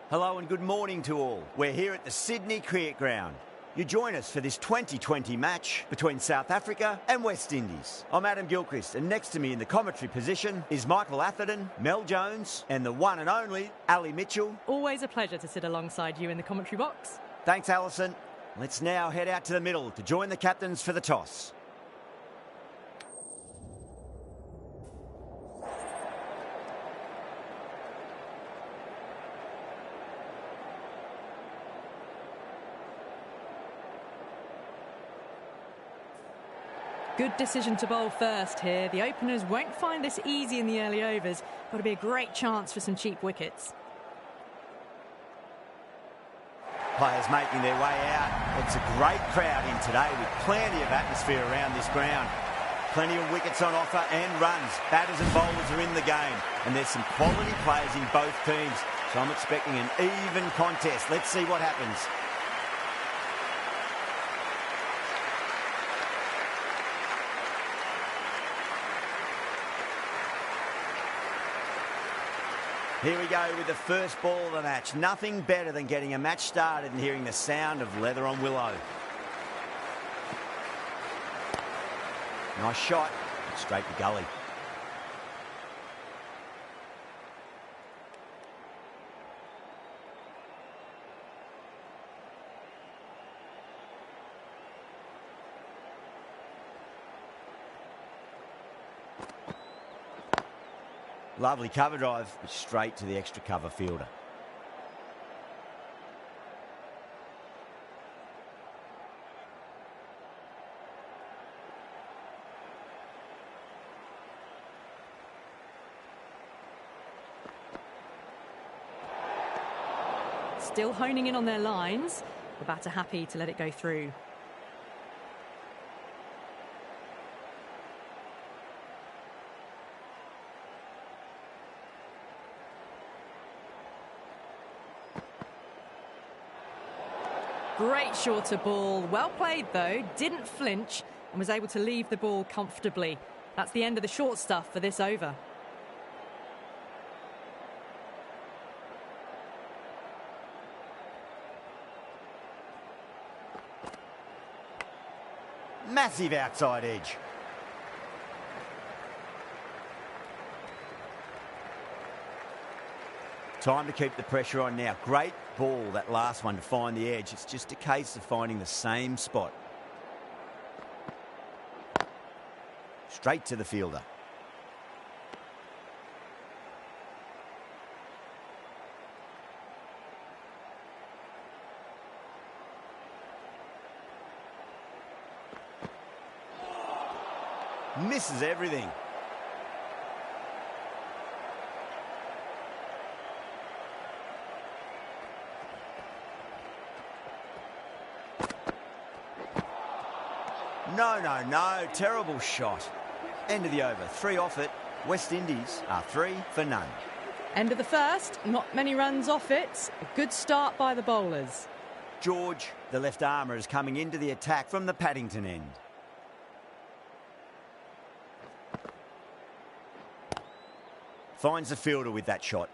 Hello and good morning to all. We're here at the Sydney Cricket Ground. You join us for this 2020 match between South Africa and West Indies. I'm Adam Gilchrist, and next to me in the commentary position is Michael Atherton, Mel Jones, and the one and only Ali Mitchell. Always a pleasure to sit alongside you in the commentary box. Thanks, Alison. Let's now head out to the middle to join the captains for the toss. Good decision to bowl first here. The openers won't find this easy in the early overs. Got to be a great chance for some cheap wickets. Players making their way out. It's a great crowd in today with plenty of atmosphere around this ground. Plenty of wickets on offer and runs. Batters and bowlers are in the game. And there's some quality players in both teams. So I'm expecting an even contest. Let's see what happens. Here we go with the first ball of the match. Nothing better than getting a match started and hearing the sound of leather on willow. Nice shot. Straight to gully. Lovely cover drive, but straight to the extra cover fielder. Still honing in on their lines. The batter happy to let it go through. Great shorter ball. Well played, though. Didn't flinch and was able to leave the ball comfortably. That's the end of the short stuff for this over. Massive outside edge. Time to keep the pressure on now. Great ball, that last one, to find the edge. It's just a case of finding the same spot. Straight to the fielder. Misses everything. No. Terrible shot. End of the over. 3 off it. West Indies are 3 for none. End of the first. Not many runs off it. A good start by the bowlers. George, the left armour, is coming into the attack from the Paddington end. Finds the fielder with that shot.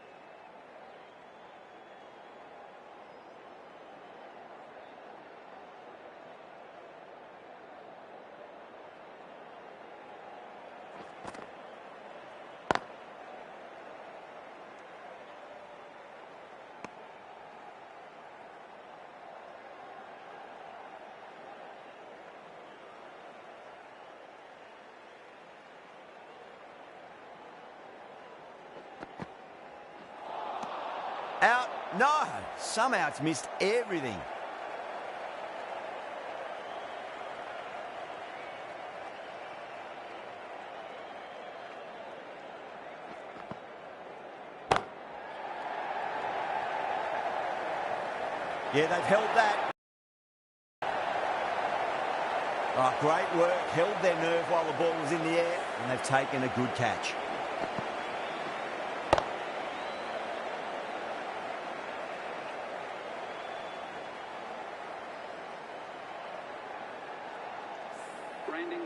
Out. No. Somehow it's missed everything. Yeah, they've held that. Oh, great work. Held their nerve while the ball was in the air, and they've taken a good catch.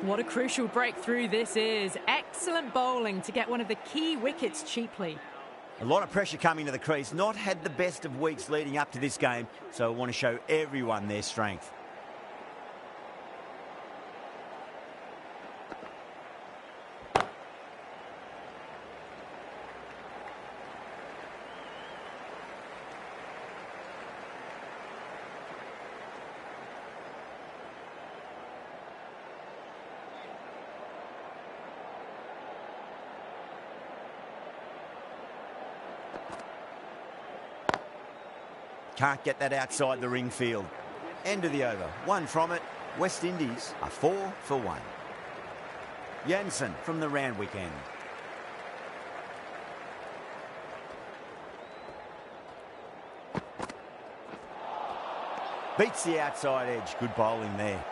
What a crucial breakthrough this is. Excellent bowling to get one of the key wickets cheaply. A lot of pressure coming to the crease. Not had the best of weeks leading up to this game, so I want to show everyone their strength. Can't get that outside the ring field. End of the over. One from it. Westindies are 4 for 1. Jansen from the Randwick end. Beats the outside edge. Good bowling there.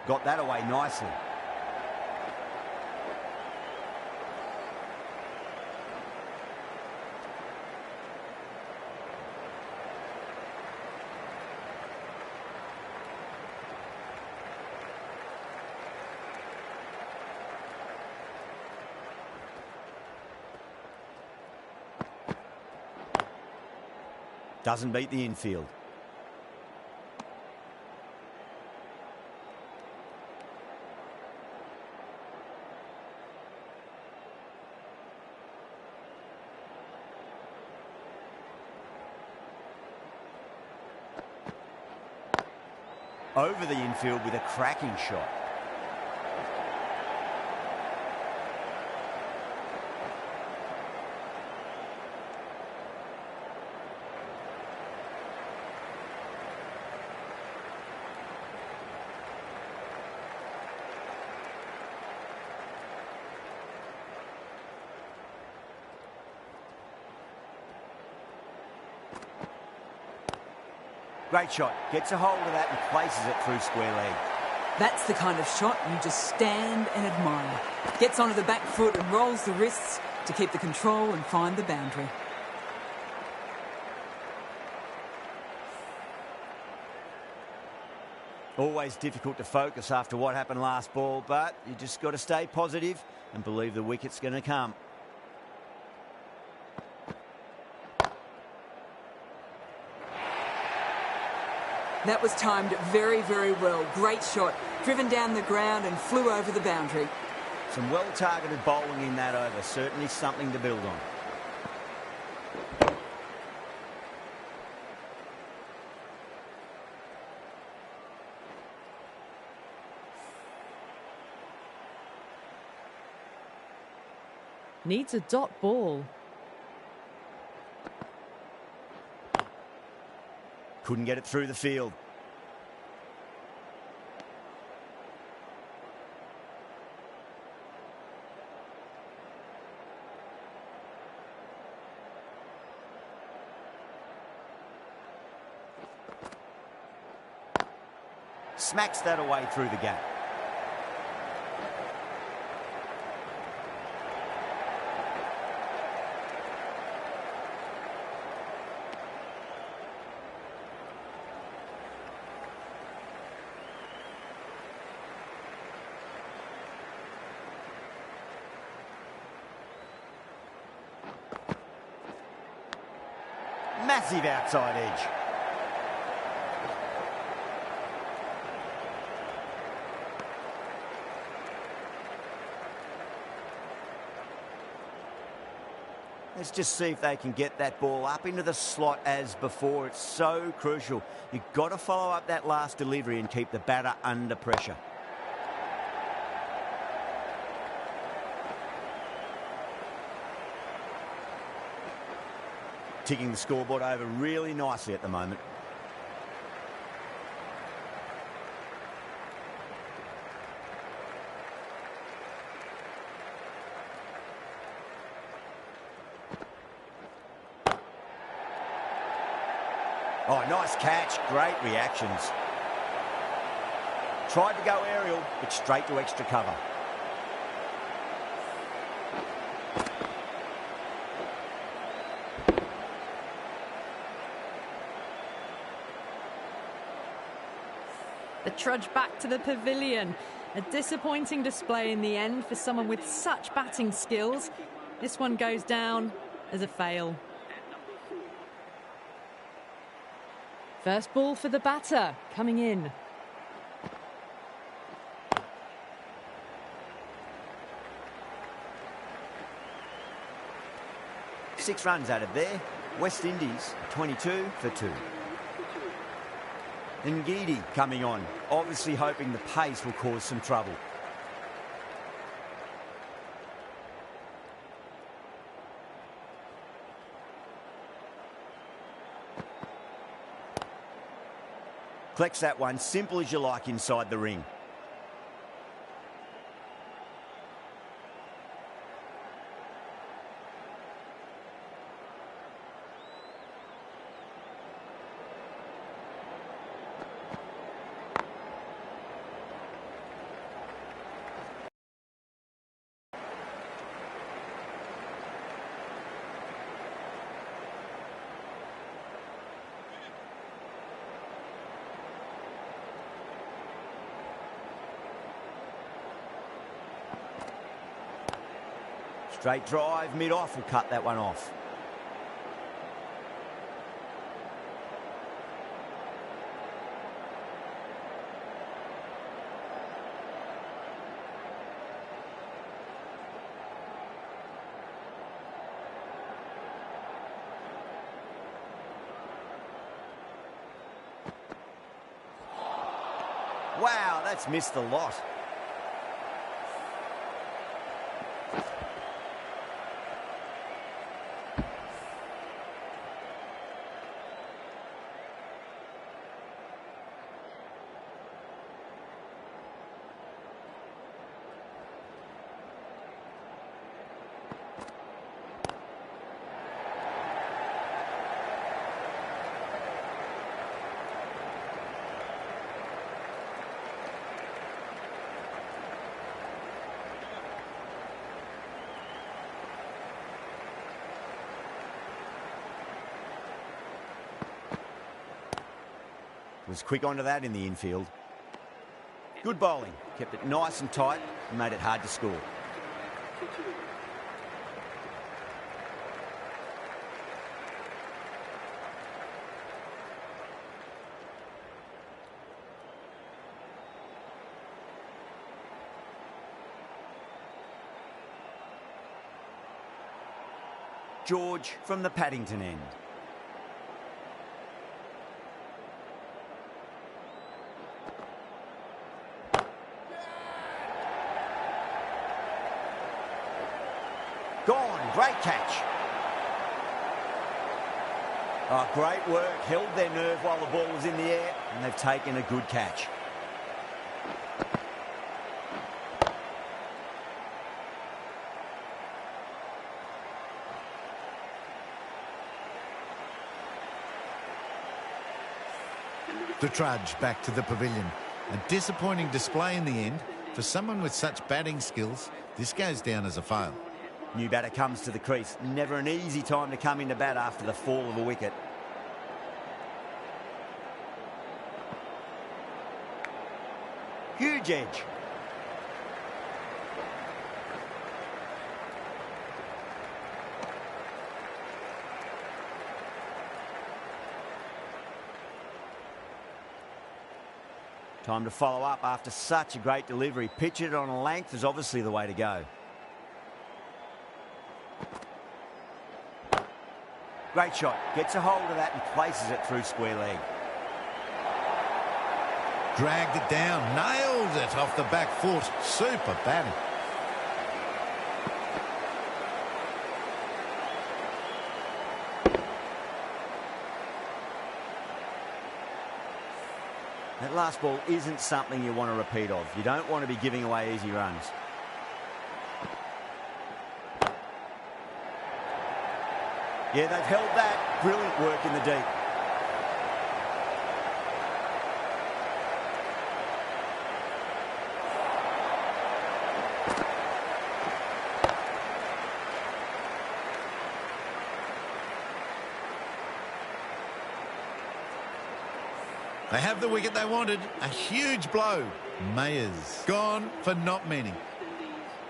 Got that away nicely. Doesn't beat the infield. Over the infield with a cracking shot. Great shot. Gets a hold of that and places it through square leg. That's the kind of shot you just stand and admire. Gets onto the back foot and rolls the wrists to keep the control and find the boundary. Always difficult to focus after what happened last ball, but you just got to stay positive and believe the wicket's going to come. That was timed very, very well. Great shot. Driven down the ground and flew over the boundary. Some well-targeted bowling in that over. Certainly something to build on. Needs a dot ball. Couldn't get it through the field. Smacks that away through the gap. Massive outside edge. Let's just see if they can get that ball up into the slot as before. It's so crucial. You've got to follow up that last delivery and keep the batter under pressure. Ticking the scoreboard over really nicely at the moment. Oh, nice catch. Great reactions. Tried to go aerial, but straight to extra cover. The trudge back to the pavilion. A disappointing display in the end for someone with such batting skills. This one goes down as a fail. First ball for the batter, coming in. Six runs out of there. Westindies 22 for 2. Ngidi coming on, obviously hoping the pace will cause some trouble. Collects that one, simple as you like inside the ring. Straight drive, mid-off will cut that one off. Wow, that's missed a lot. Was quick onto that in the infield. Good bowling. Kept it nice and tight and made it hard to score. George from the Paddington end. Gone, great catch. Oh, great work, held their nerve while the ball was in the air, and they've taken a good catch. The trudge back to the pavilion. A disappointing display in the end. For someone with such batting skills, this goes down as a fail. New batter comes to the crease. Never an easy time to come into bat after the fall of a wicket. Huge edge. Time to follow up after such a great delivery. Pitch it on a length is obviously the way to go. Great shot. Gets a hold of that and places it through square leg. Dragged it down. Nailed it off the back foot. Super batting. That last ball isn't something you want to repeat of. You don't want to be giving away easy runs. Yeah, they've held that. Brilliant work in the deep. They have the wicket they wanted. A huge blow. Mayers gone for not many.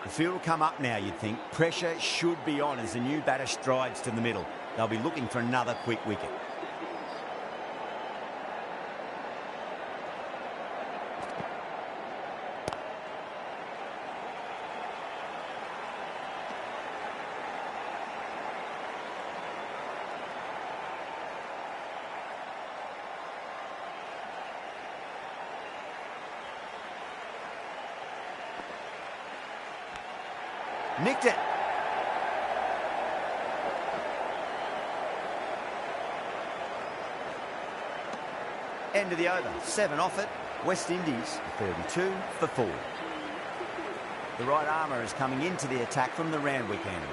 The field will come up now, you'd think. Pressure should be on as the new batter strides to the middle. They'll be looking for another quick wicket. Nicked it. End of the over. 7 off it. Westindies 32 for 4. The right armour is coming into the attack from the Randwick end.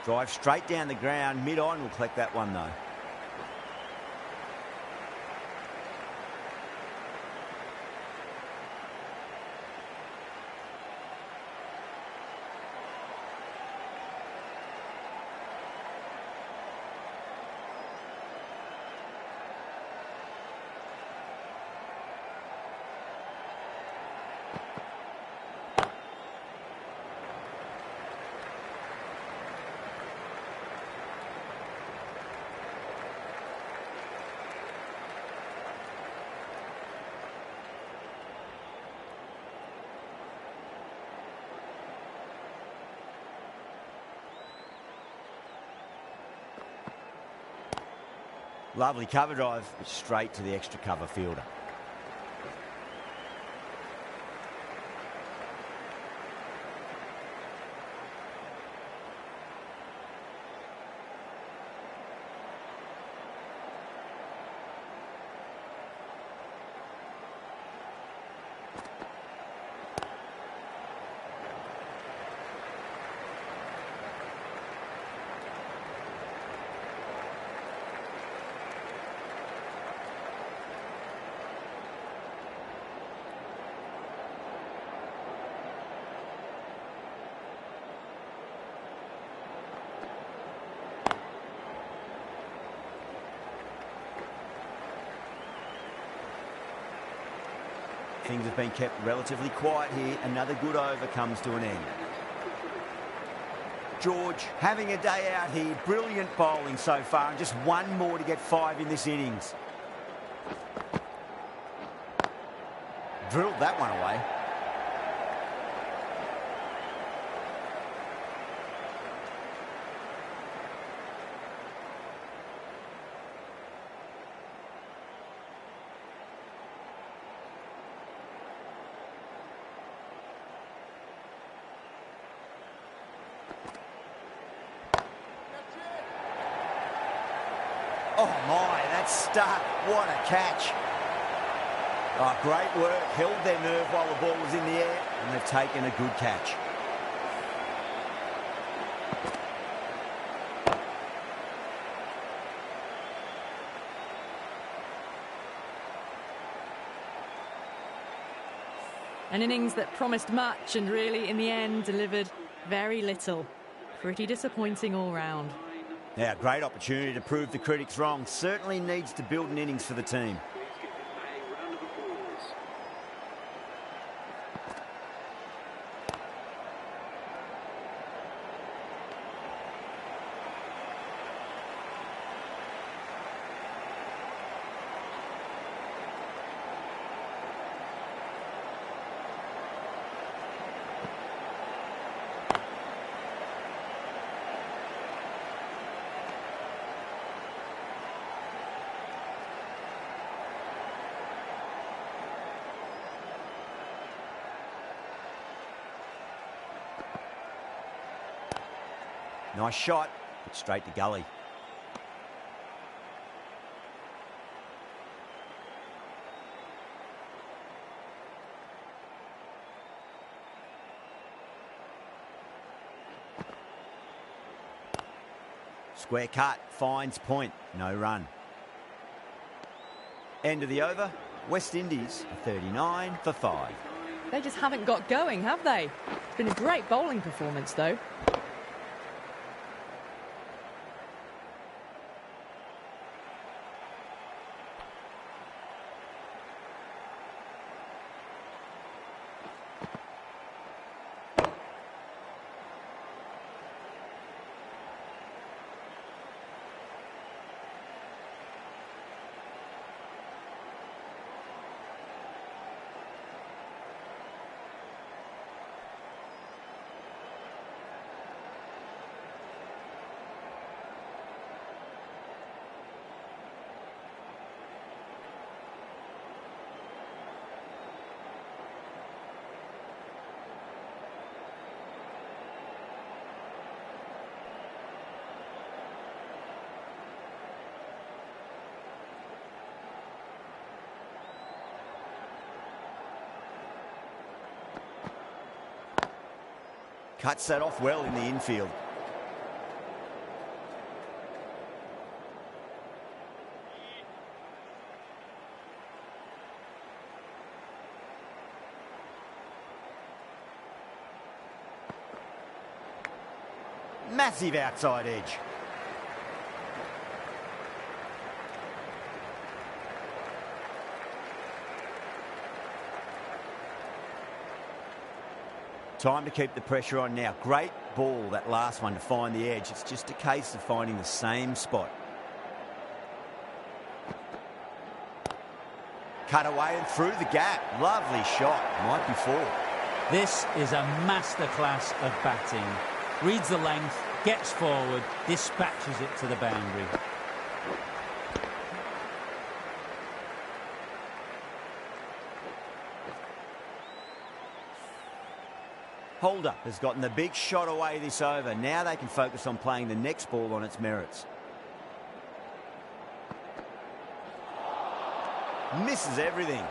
Drive straight down the ground. Mid-on will collect that one, though. Lovely cover drive, straight to the extra cover fielder. Things have been kept relatively quiet here. Another good over comes to an end. George having a day out here. Brilliant bowling so far, and just one more to get 5 in this innings. Drilled that one away. Oh my, that's stuck. What a catch. Oh, great work. Held their nerve while the ball was in the air, and they've taken a good catch. An innings that promised much and really, in the end, delivered very little. Pretty disappointing all round. Now, great opportunity to prove the critics wrong. Certainly needs to build an innings for the team. Nice shot, but straight to gully. Square cut, finds point, no run. End of the over, Westindies 39 for 5. They just haven't got going, have they? It's been a great bowling performance, though. Cuts that off well in the infield. Massive outside edge. Time to keep the pressure on now. Great ball, that last one, to find the edge. It's just a case of finding the same spot. Cut away and through the gap. Lovely shot. Might be 4. This is a masterclass of batting. Reads the length, gets forward, dispatches it to the boundary. Holder has gotten the big shot away this over. Now they can focus on playing the next ball on its merits. Misses everything.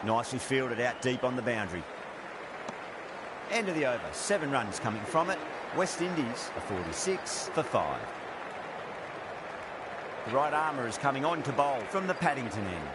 Nicely fielded out deep on the boundary. End of the over. 7 runs coming from it. Westindies are 46 for 5. The right armour is coming on to bowl from the Paddington end.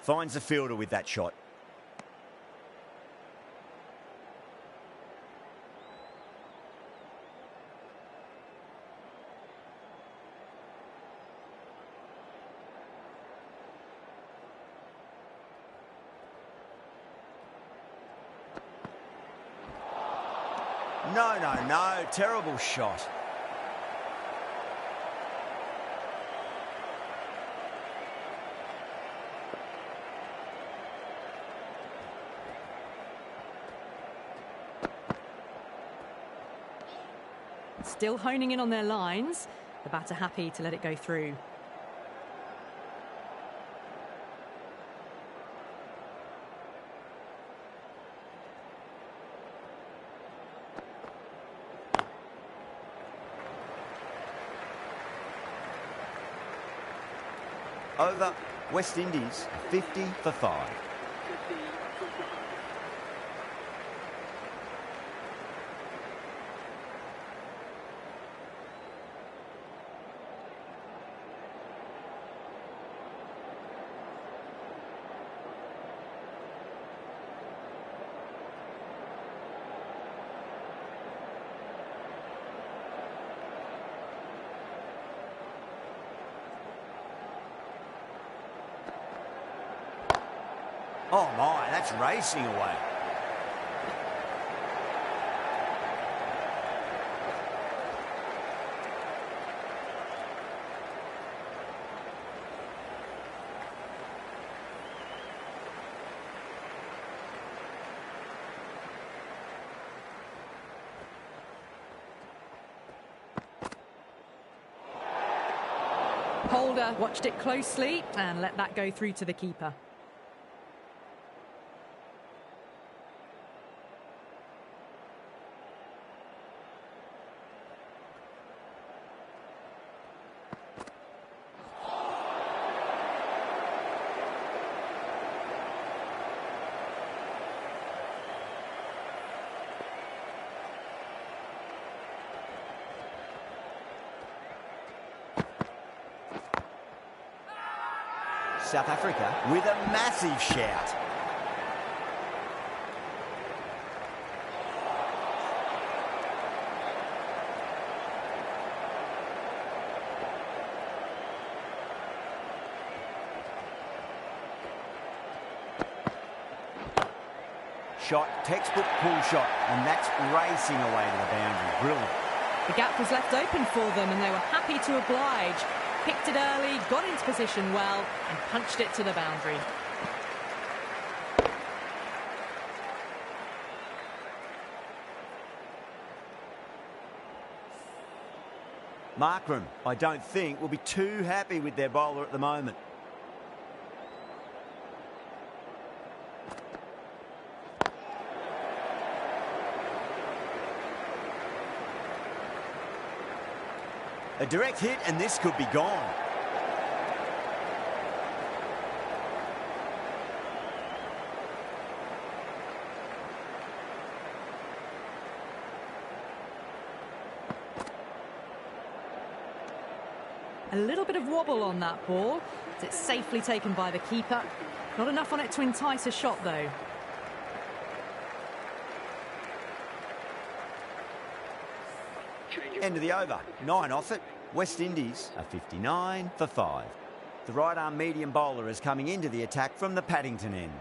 Finds the fielder with that shot. No. Terrible shot. Still honing in on their lines. The batter happy to let it go through. Over, Westindies, 50 for 5. Oh my, that's racing away. Holder watched it closely and let that go through to the keeper. South Africa with a massive shout. Shot, textbook pull shot, and that's racing away to the boundary. Brilliant. The gap was left open for them and they were happy to oblige. Picked it early, got into position well, and punched it to the boundary. Markram, I don't think, will be too happy with their bowler at the moment. A direct hit and this could be gone. A little bit of wobble on that ball. It's safely taken by the keeper. Not enough on it to entice a shot though. End of the over. 9 off it. Westindies are 59 for 5. The right arm medium bowler is coming into the attack from the Paddington end.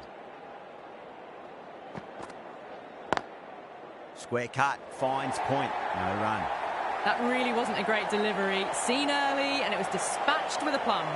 Square cut, finds point, no run. That really wasn't a great delivery. Seen early and it was dispatched with a plum.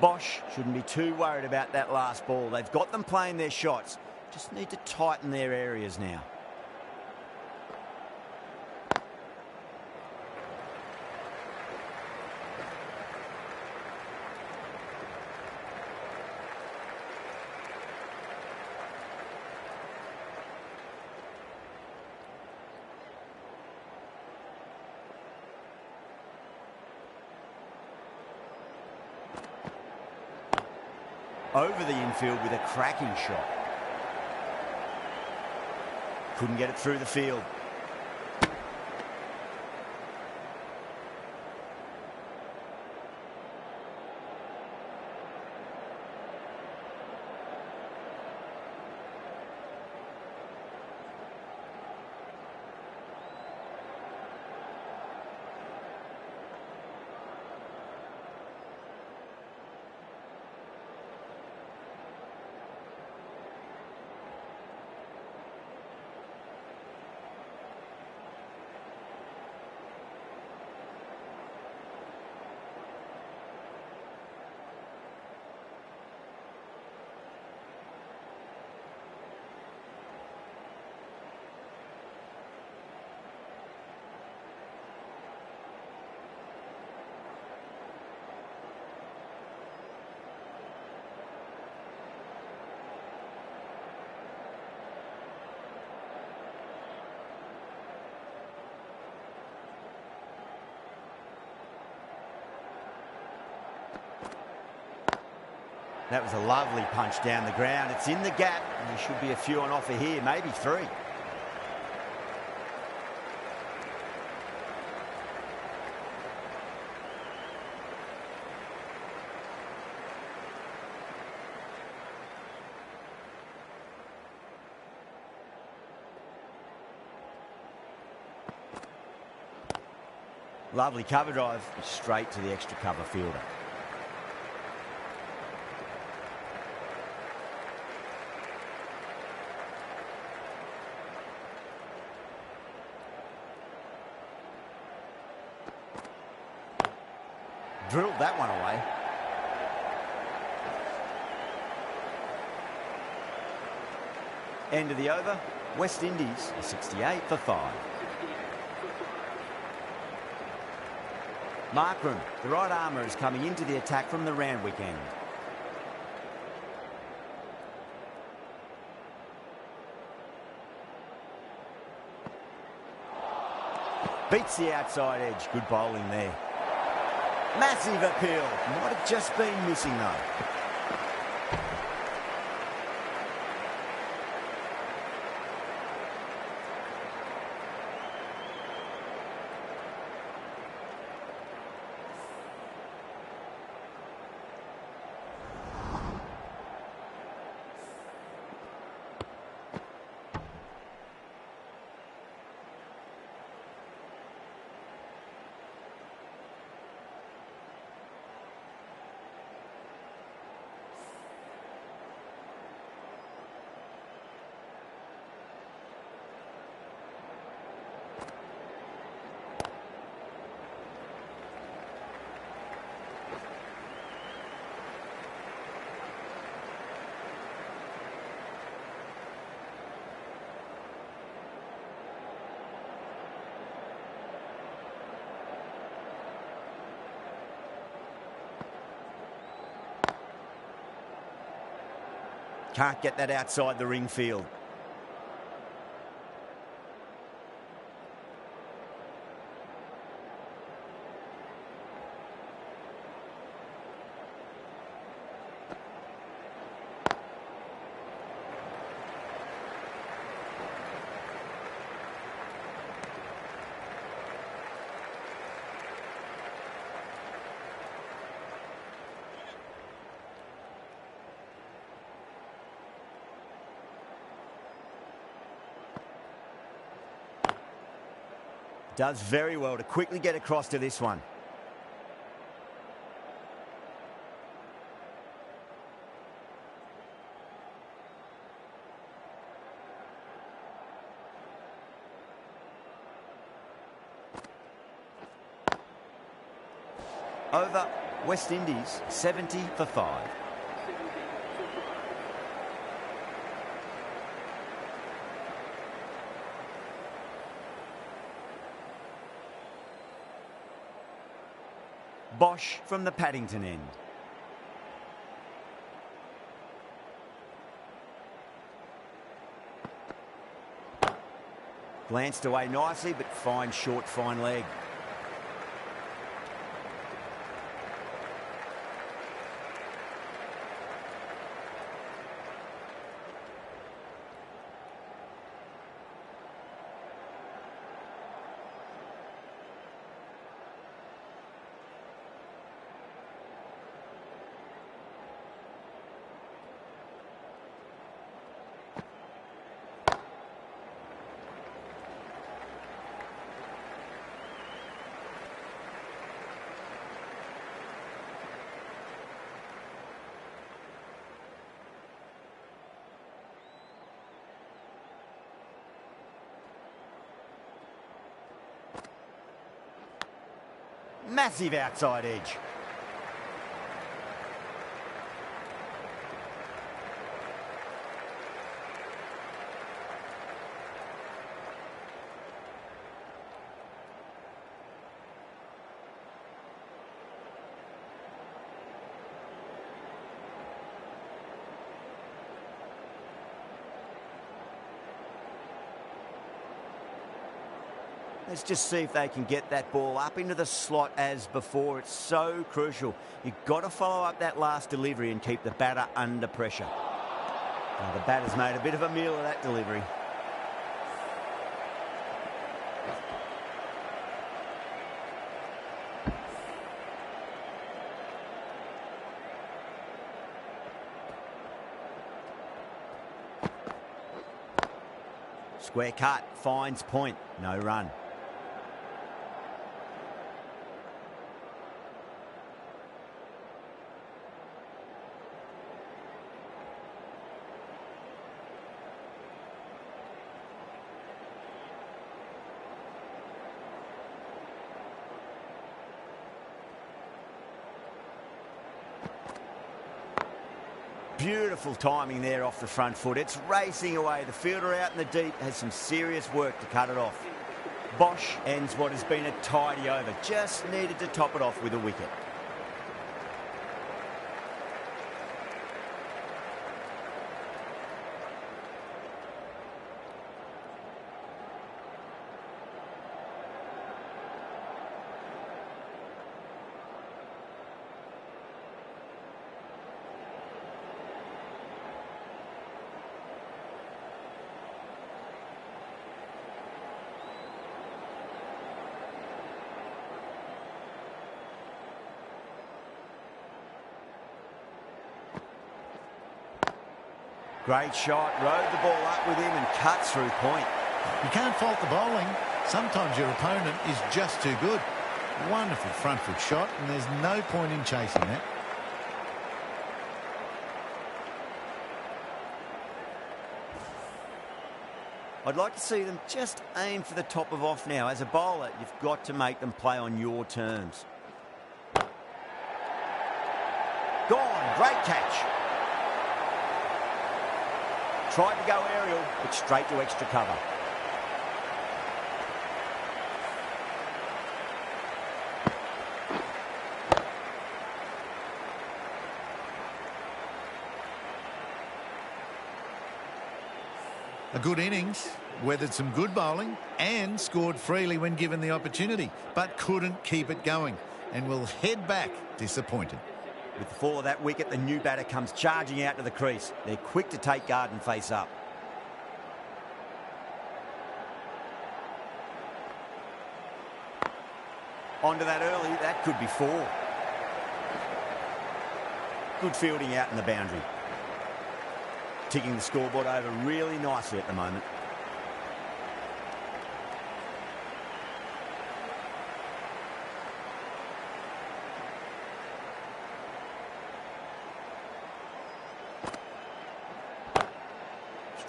Bosch shouldn't be too worried about that last ball. They've got them playing their shots. Just need to tighten their areas now. Over the infield with a cracking shot. Couldn't get it through the field. That was a lovely punch down the ground. It's in the gap, and there should be a few on offer here, maybe 3. Lovely cover drive, straight to the extra cover fielder. Drilled that one away. End of the over. Westindies 68 for 5. Markram, the right armour, is coming into the attack from the Randwick end. Beats the outside edge. Good bowling there. Massive appeal. Might have just been missing though. Can't get that outside the ring field. Does very well to quickly get across to this one. Over. Westindies 70 for 5. Bosch from the Paddington end. Glanced away nicely, but fine short, fine leg. Massive outside edge. Let's just see if they can get that ball up into the slot as before. It's so crucial. You've got to follow up that last delivery and keep the batter under pressure. Now, the batter's made a bit of a meal of that delivery. Square cut, finds point, no run. Beautiful timing there off the front foot. It's racing away. The fielder out in the deep has some serious work to cut it off. Bosch ends what has been a tidy over. Just needed to top it off with a wicket. Great shot, rode the ball up with him and cuts through point. You can't fault the bowling. Sometimes your opponent is just too good. Wonderful front foot shot, and there's no point in chasing that. I'd like to see them just aim for the top of off now. As a bowler, you've got to make them play on your terms. Gone, great catch. Tried to go aerial, but straight to extra cover. A good innings, weathered some good bowling and scored freely when given the opportunity, but couldn't keep it going and will head back disappointed. With the fall of that wicket, the new batter comes charging out to the crease. They're quick to take guard and face up. Onto that early, that could be 4. Good fielding out in the boundary. Ticking the scoreboard over really nicely at the moment.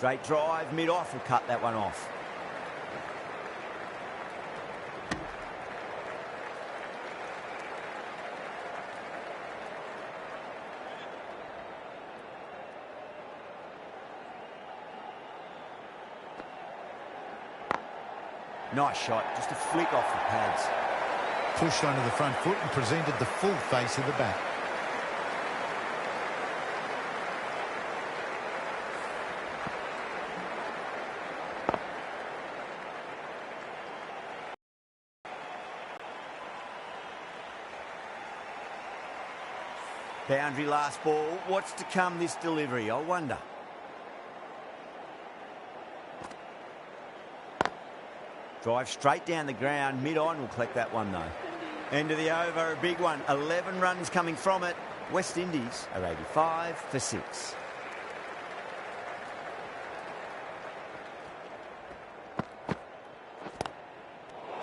Straight drive, mid-off, will cut that one off. Nice shot, just a flick off the pads. Pushed onto the front foot and presented the full face of the bat. Boundary last ball. What's to come this delivery? I wonder. Drive straight down the ground. Mid-on will collect that one, though. End of the over, a big one. 11 runs coming from it. Westindies are 85 for 6.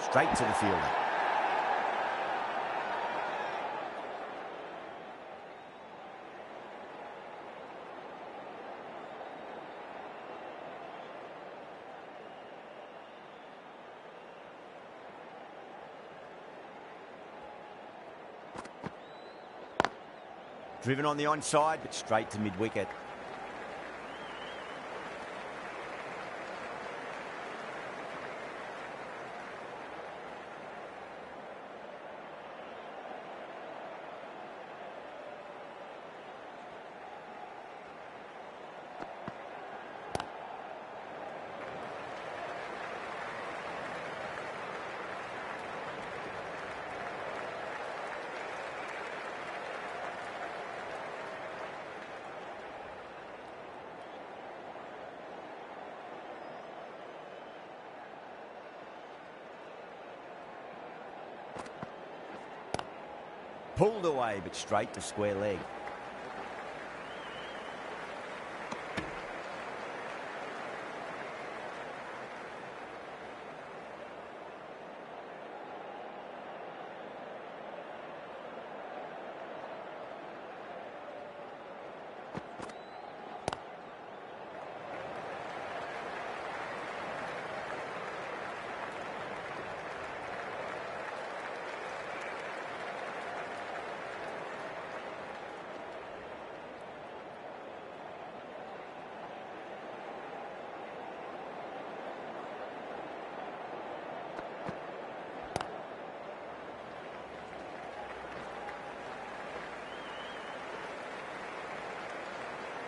Straight to the fielder. Driven on the onside, but straight to mid-wicket. Pulled away, but straight to square leg.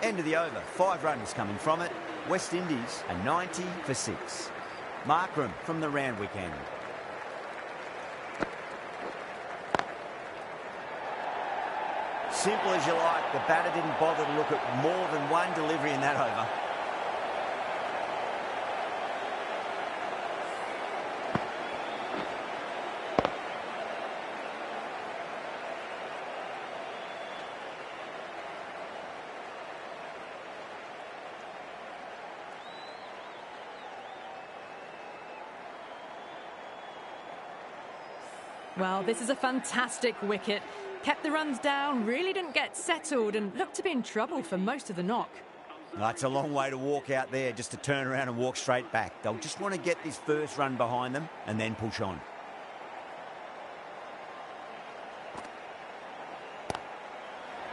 End of the over. 5 runs coming from it. Westindies a 90 for 6. Markram from the Randwick end. Simple as you like. The batter didn't bother to look at more than one delivery in that over. Well, this is a fantastic wicket. Kept the runs down, really didn't get settled and looked to be in trouble for most of the knock. That's a long way to walk out there just to turn around and walk straight back. They'll just want to get this first run behind them and then push on.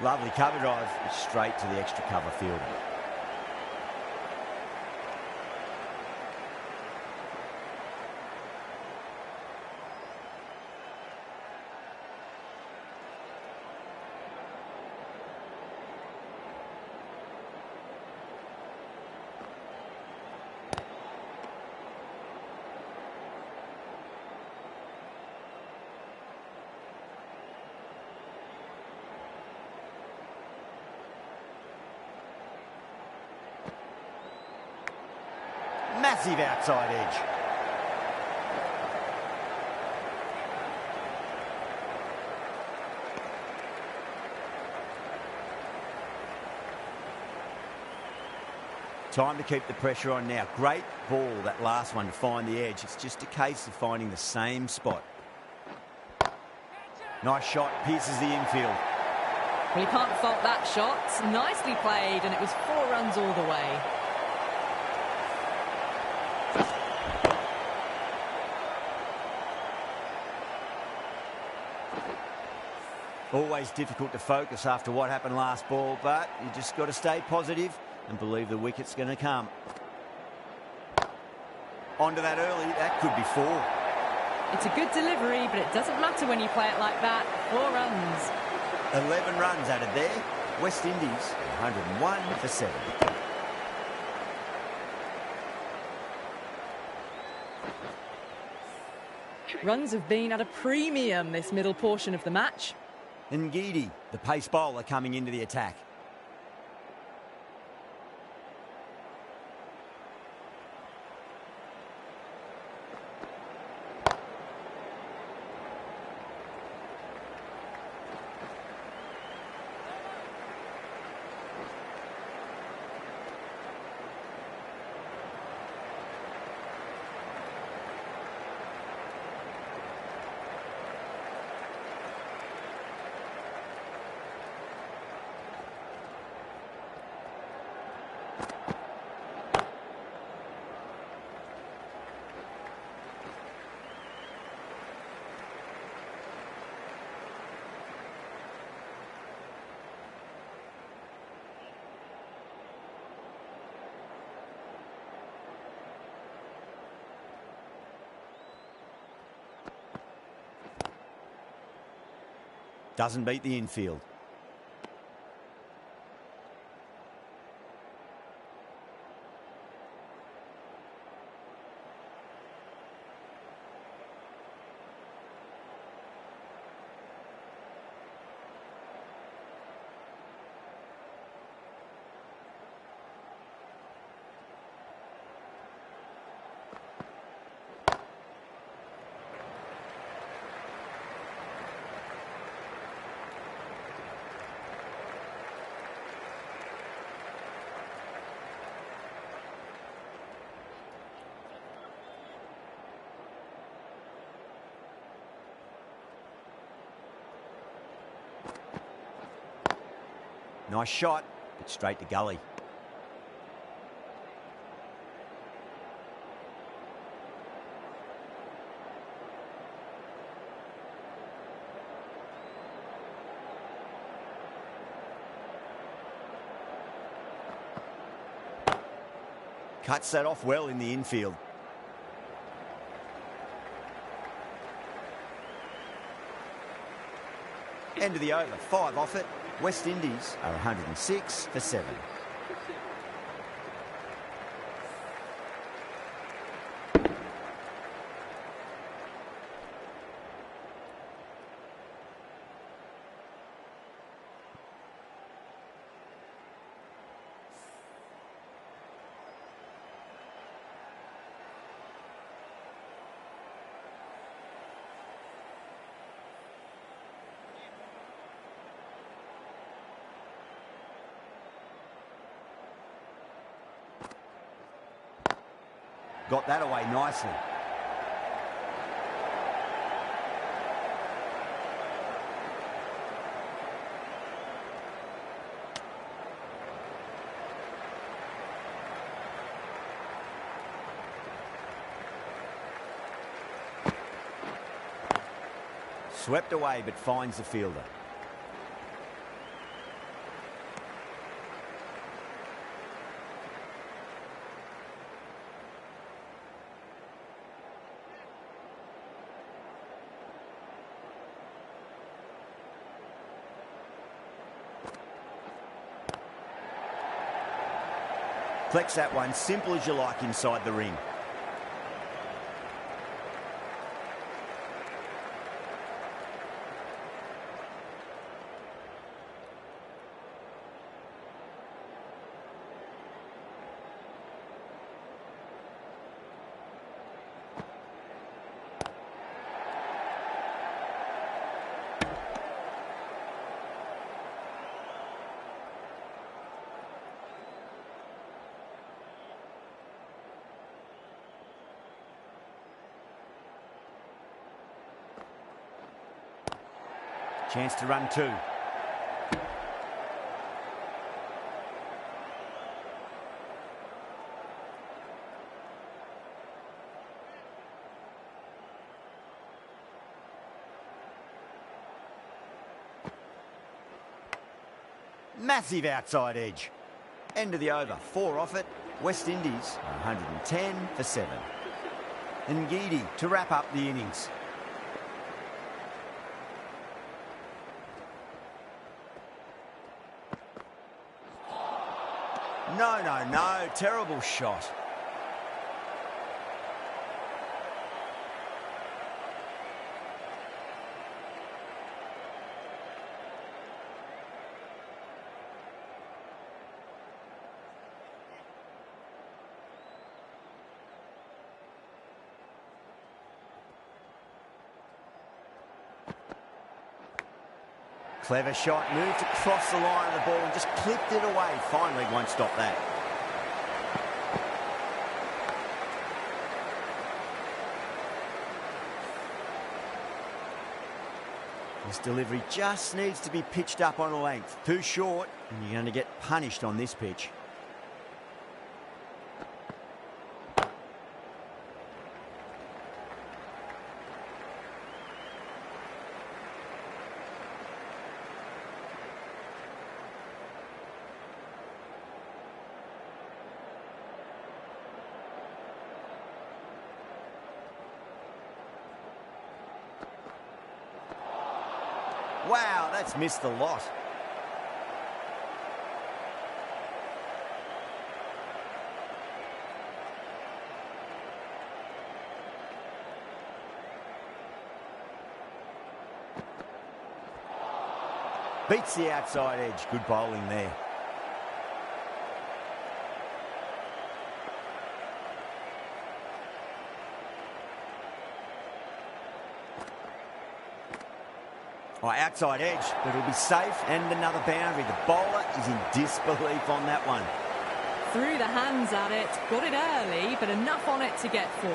Lovely cover drive, straight to the extra cover fielder. Massive outside edge. Time to keep the pressure on now. Great ball, that last one, to find the edge. It's just a case of finding the same spot. Nice shot, pierces the infield. Well, you can't fault that shot. Nicely played, and it was 4 runs all the way. Always difficult to focus after what happened last ball, but you just got to stay positive and believe the wicket's going to come. Onto that early, that could be 4. It's a good delivery, but it doesn't matter when you play it like that. 4 runs. 11 runs added there. Westindies 101 for 7. Runs have been at a premium this middle portion of the match. Ngidi, the pace bowler, coming into the attack. Doesn't beat the infield. Nice shot, but straight to gully. Cuts that off well in the infield. End of the over, 5 off it. Westindies are 106 for 7. Got that away nicely. Swept away but finds the fielder. Flex that one, simple as you like inside the ring. Chance to run 2. Massive outside edge. End of the over, 4 off it. Westindies 110 for 7. And Ngidi to wrap up the innings. No, terrible shot. Clever shot, moved across the line of the ball and just clipped it away. Finally won't stop that. This delivery just needs to be pitched up on a length. Too short, and you're going to get punished on this pitch. Wow, that's missed the lot. Beats the outside edge. Good bowling there. Oh, outside edge, but it'll be safe and another boundary. The bowler is in disbelief on that one. Threw the hands at it, got it early, but enough on it to get 4.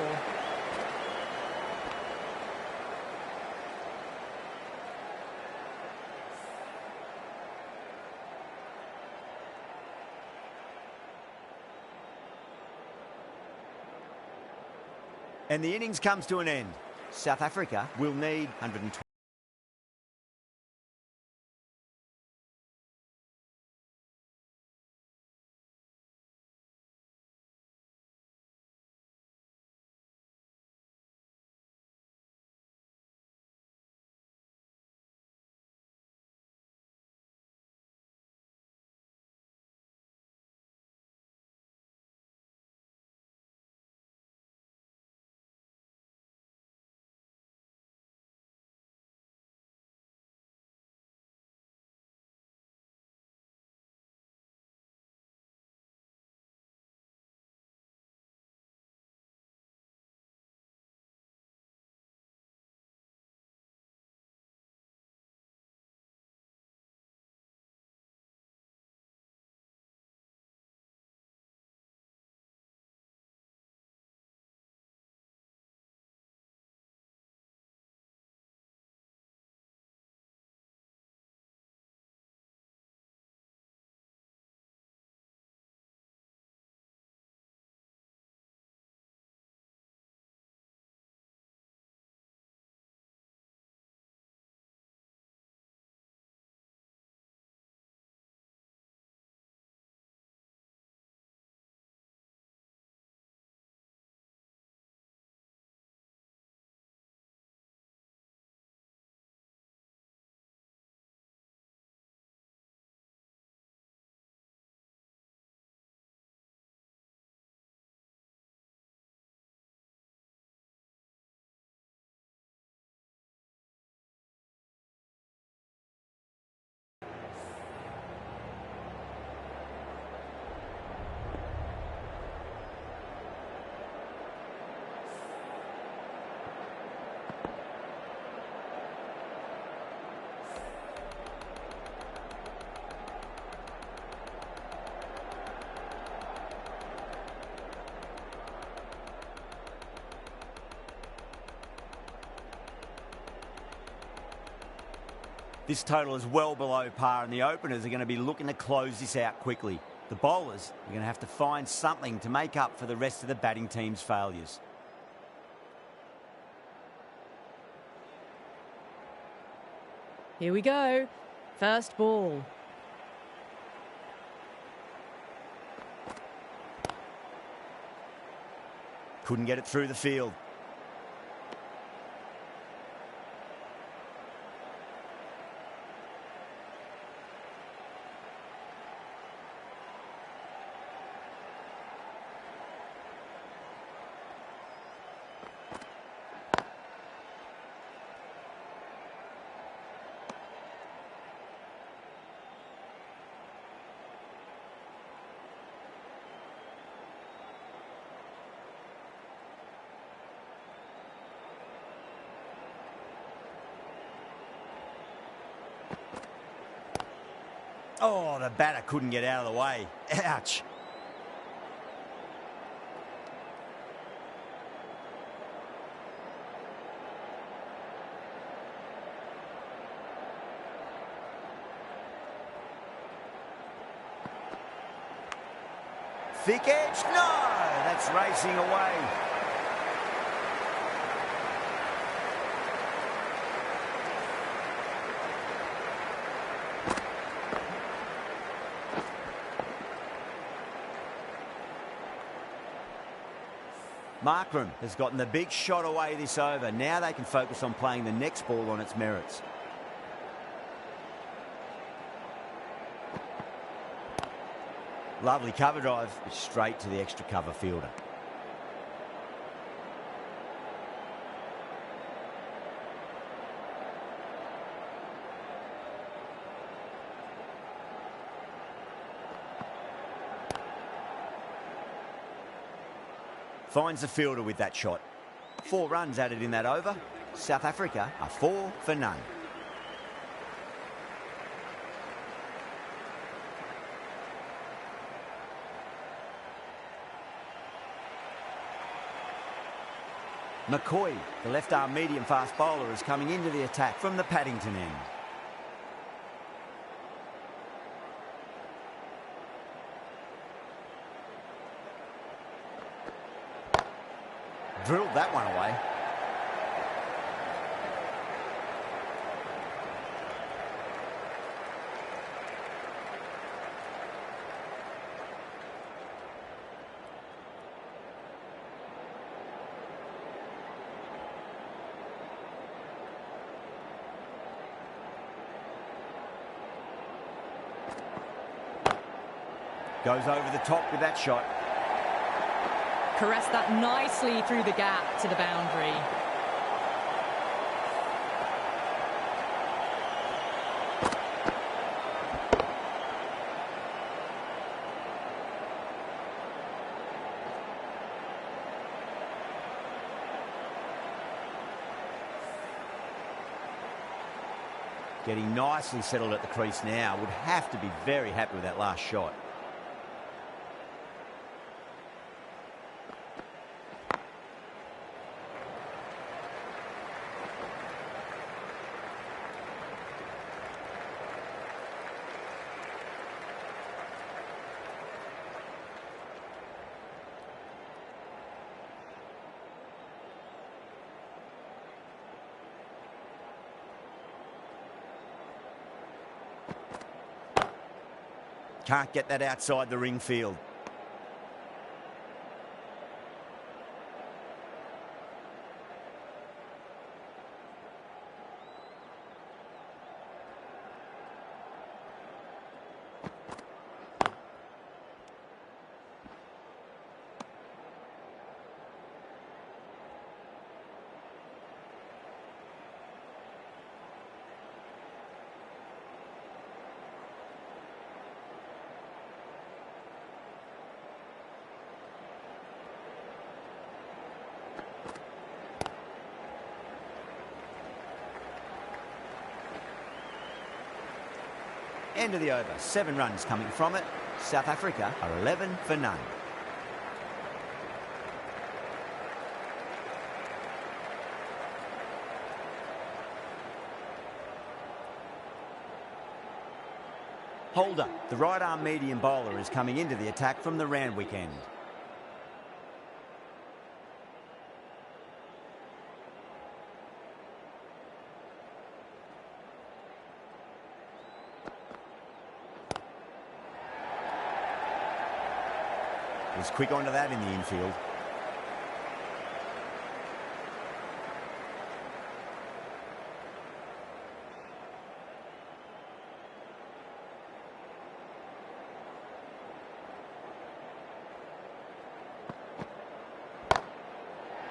And the innings comes to an end. South Africa will need 120. This total is well below par, and the openers are going to be looking to close this out quickly. The bowlers are going to have to find something to make up for the rest of the batting team's failures. Here we go. First ball. Couldn't get it through the field. Oh, the batter couldn't get out of the way. Ouch. Thick edge, no! That's racing away. Markram has gotten the big shot away this over. Now they can focus on playing the next ball on its merits. Lovely cover drive, straight to the extra cover fielder. Finds the fielder with that shot. 4 runs added in that over. South Africa are 4 for none. McCoy, the left-arm medium-fast bowler, is coming into the attack from the Paddington end. Drilled that one away. Goes over the top with that shot. Caressed that nicely through the gap to the boundary. Getting nicely settled at the crease now. Would have to be very happy with that last shot. Can't get that outside the ring field. End of the over. 7 runs coming from it. South Africa are 11 for none. Holder, the right-arm medium bowler, is coming into the attack from the Randwick end. Was quick onto that in the infield.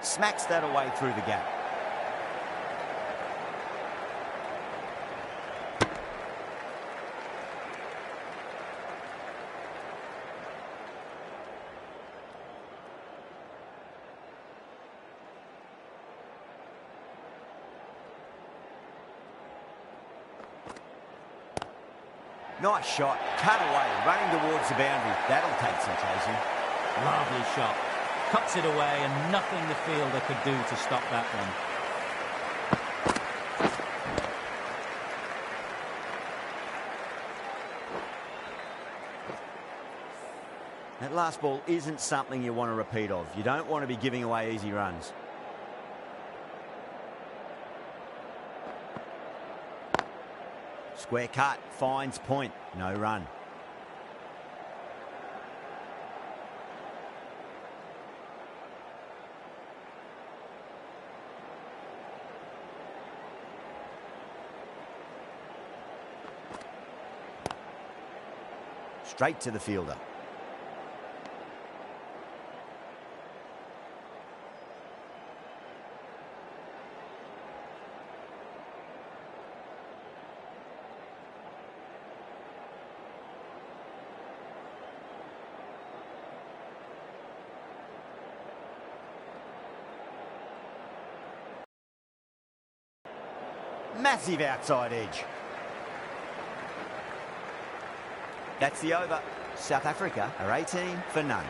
Smacks that away through the gap. Nice shot, cut away, running towards the boundary. That'll take some chasing. Lovely shot. Cuts it away and nothing the fielder could do to stop that one. That last ball isn't something you want to repeat of. You don't want to be giving away easy runs. Square cut, finds point, no run. Straight to the fielder. Massive outside edge. That's the over. South Africa are 18 for none.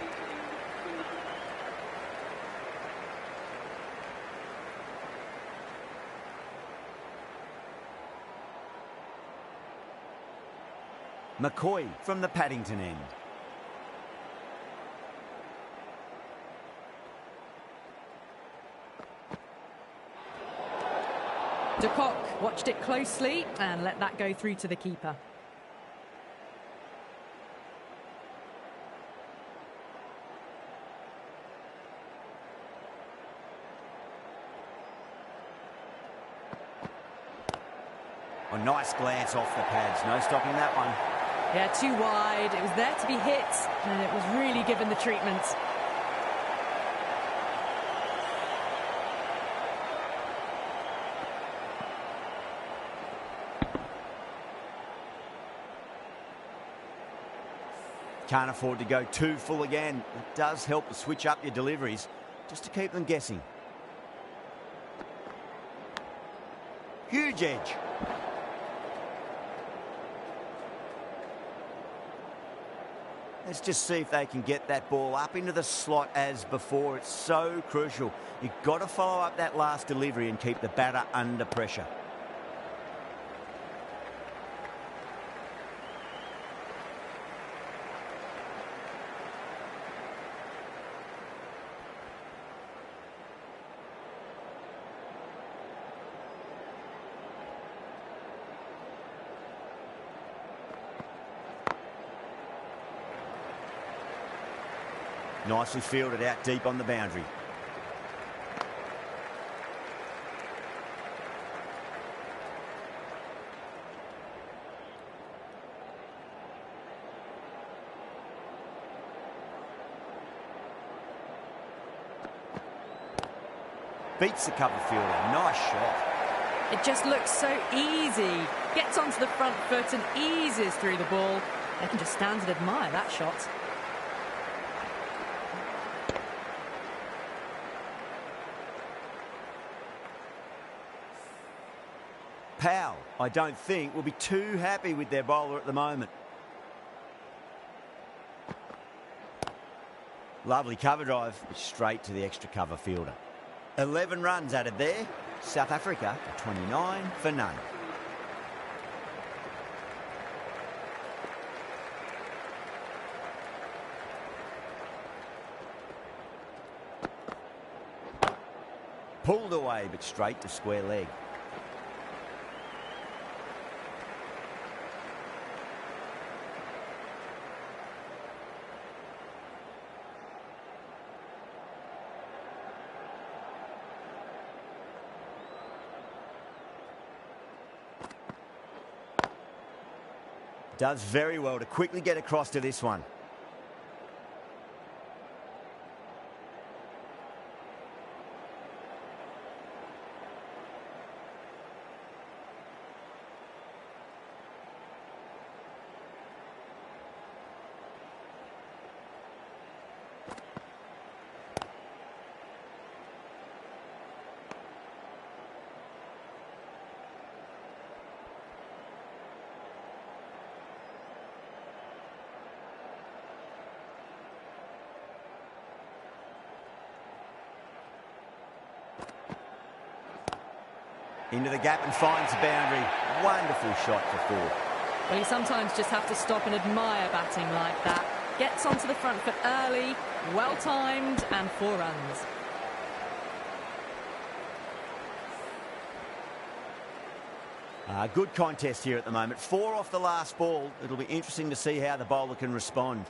McCoy from the Paddington end. De Kock watched it closely and let that go through to the keeper. A nice glance off the pads. No stopping that one. Yeah, too wide. It was there to be hit, and it was really given the treatment. Can't afford to go too full again. It does help to switch up your deliveries, just to keep them guessing. Huge edge. Let's just see if they can get that ball up into the slot as before. It's so crucial. You've got to follow up that last delivery and keep the batter under pressure. Nicely fielded out deep on the boundary. Beats the cover fielder. Nice shot. It just looks so easy. Gets onto the front foot and eases through the ball. They can just stand and admire that shot. Powell, I don't think, will be too happy with their bowler at the moment. Lovely cover drive, straight to the extra cover fielder. 11 runs added there. South Africa, 29 for none. Pulled away, but straight to square leg. Does very well to quickly get across to this one. Into the gap and finds the boundary. Wonderful shot for four. Well, you sometimes just have to stop and admire batting like that. Gets onto the front foot early, well-timed, and 4 runs. Good contest here at the moment. 4 off the last ball. It'll be interesting to see how the bowler can respond.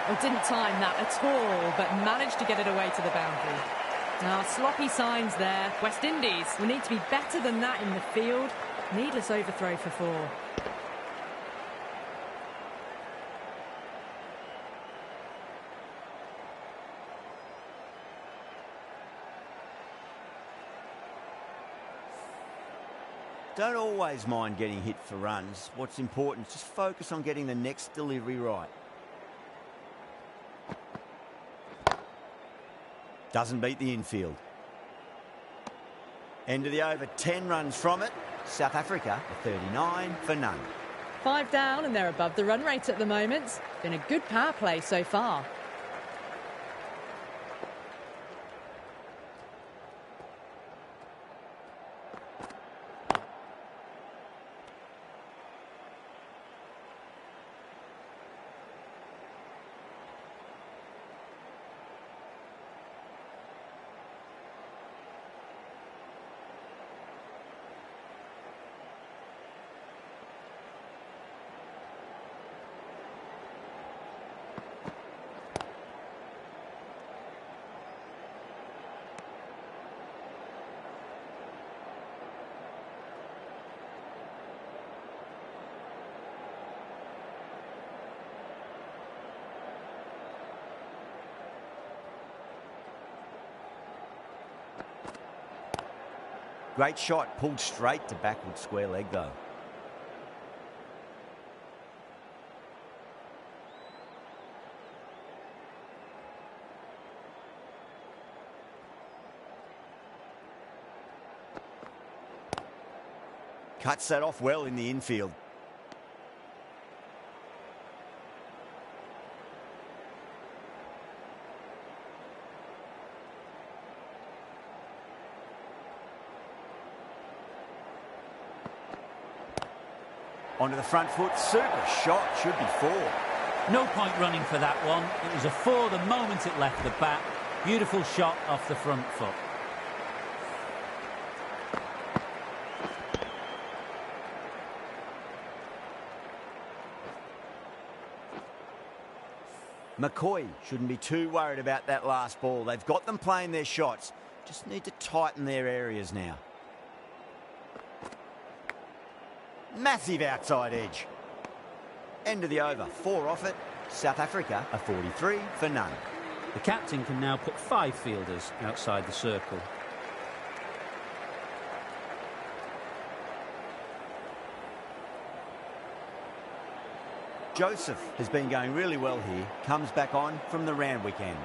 Well, didn't time that at all, but managed to get it away to the boundary. Now, sloppy signs there. Westindies will need to be better than that in the field. Needless overthrow for 4. Don't always mind getting hit for runs. What's important is just focus on getting the next delivery right. Doesn't beat the infield. End of the over, 10 runs from it. South Africa, 39 for none. 5 down and they're above the run rate at the moment. Been a good power play so far. Great shot, pulled straight to backward square leg though. Cuts that off well in the infield. Onto the front foot, super shot, should be 4. No point running for that one. It was a 4 the moment it left the bat. Beautiful shot off the front foot. McCoy shouldn't be too worried about that last ball. They've got them playing their shots. Just need to tighten their areas now. Massive outside edge. End of the over. 4 off it. South Africa are 43 for none. The captain can now put 5 fielders outside the circle. Joseph has been going really well here. Comes back on from the Randwick end.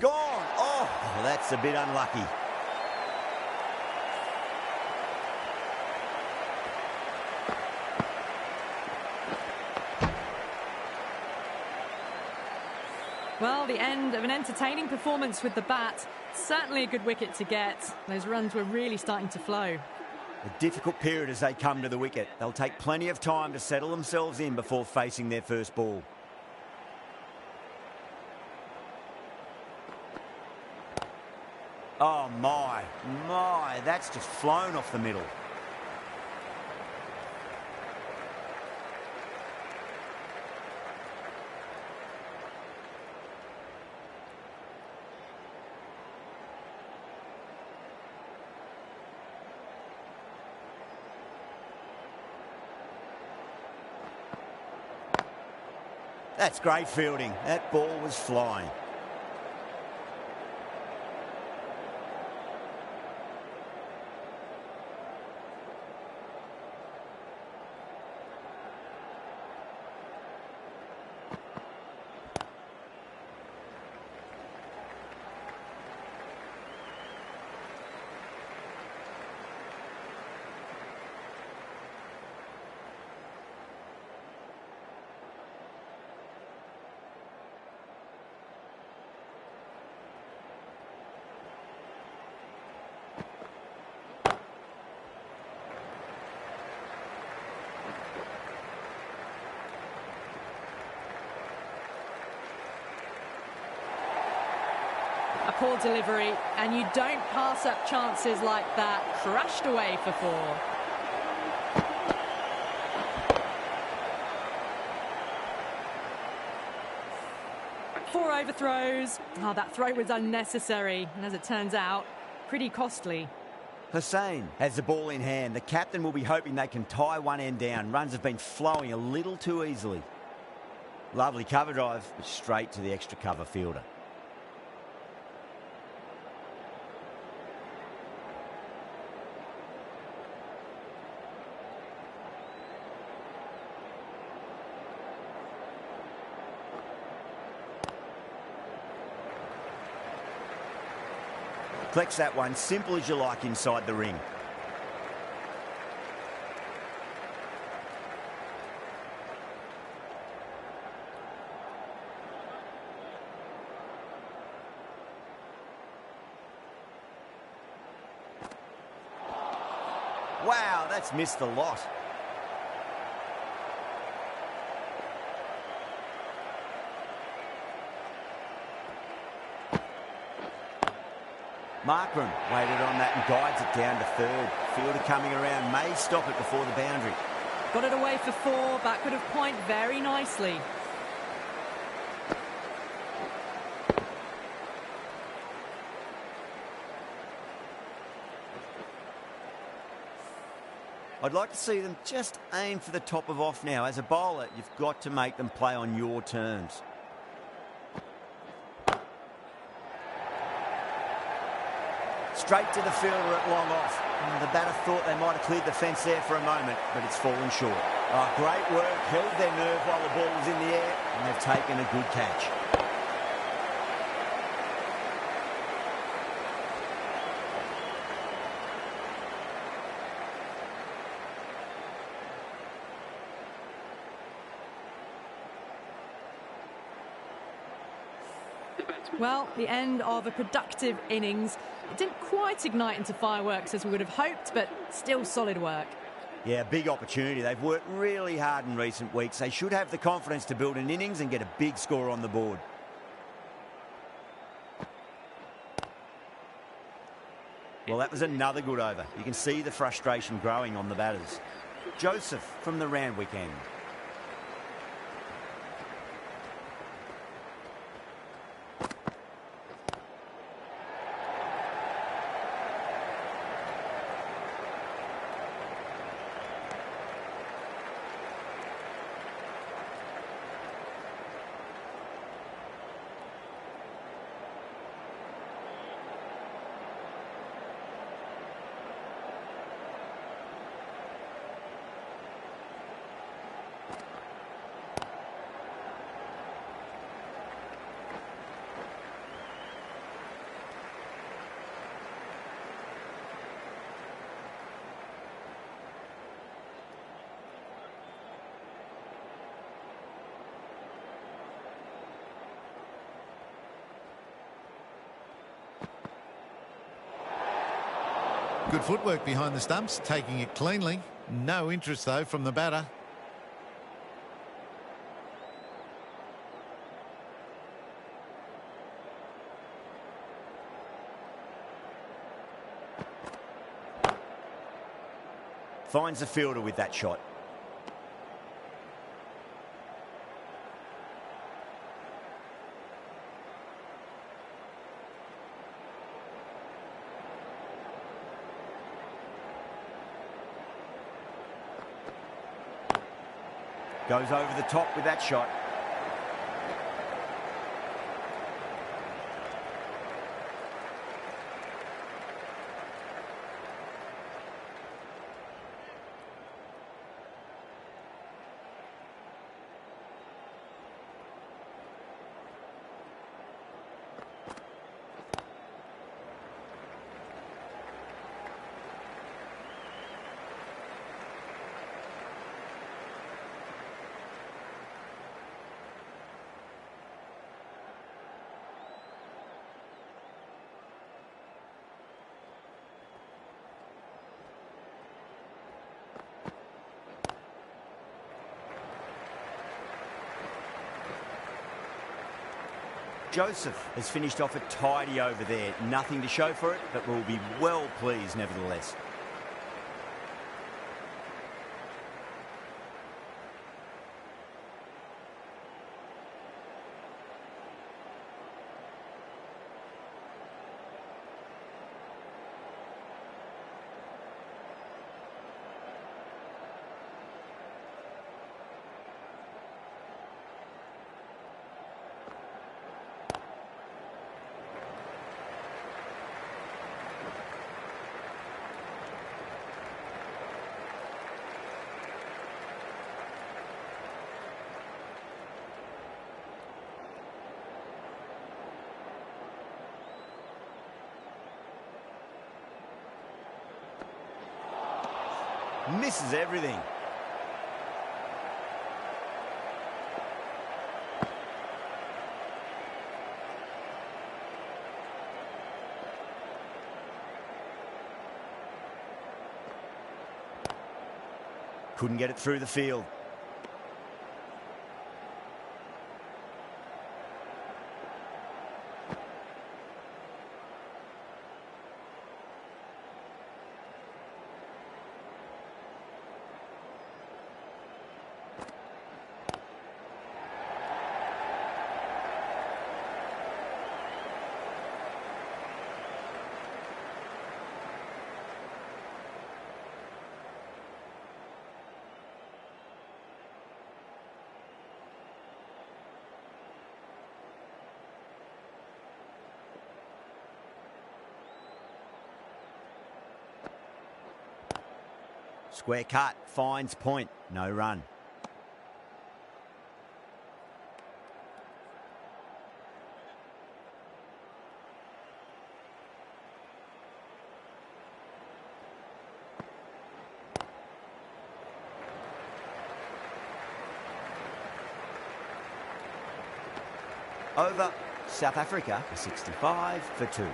Gone. Oh, that's a bit unlucky. Well, the end of an entertaining performance with the bat. Certainly a good wicket to get. Those runs were really starting to flow. A difficult period as they come to the wicket. They'll take plenty of time to settle themselves in before facing their first ball. Oh, my, that's just flown off the middle. That's great fielding. That ball was flying. A poor delivery, and you don't pass up chances like that. Crashed away for 4. Four overthrows. Oh, that throw was unnecessary, and as it turns out, pretty costly. Hussain has the ball in hand. The captain will be hoping they can tie one end down. Runs have been flowing a little too easily. Lovely cover drive, but straight to the extra cover fielder. Collects that one, simple as you like, inside the ring. Wow, that's missed a lot. Markram waited on that and guides it down to third. Fielder coming around may stop it before the boundary. Got it away for 4. Backward of point very nicely. I'd like to see them just aim for the top of off now. As a bowler, you've got to make them play on your terms. Straight to the fielder at long off. And the batter thought they might have cleared the fence there for a moment, but it's fallen short. Oh, great work. Held their nerve while the ball was in the air, and they've taken a good catch. Well, the end of a productive innings. It didn't quite ignite into fireworks as we would have hoped, but still solid work. Yeah, big opportunity. They've worked really hard in recent weeks. They should have the confidence to build an innings and get a big score on the board. Well, that was another good over. You can see the frustration growing on the batters. Joseph from the Randwick end. Good footwork behind the stumps, taking it cleanly. No interest, though, from the batter. Finds the fielder with that shot. Goes over the top with that shot. Joseph has finished off a tidy over there. Nothing to show for it, but will be well pleased nevertheless. Misses everything. Couldn't get it through the field. Square cut, finds point, no run. Over, South Africa, 65 for 2.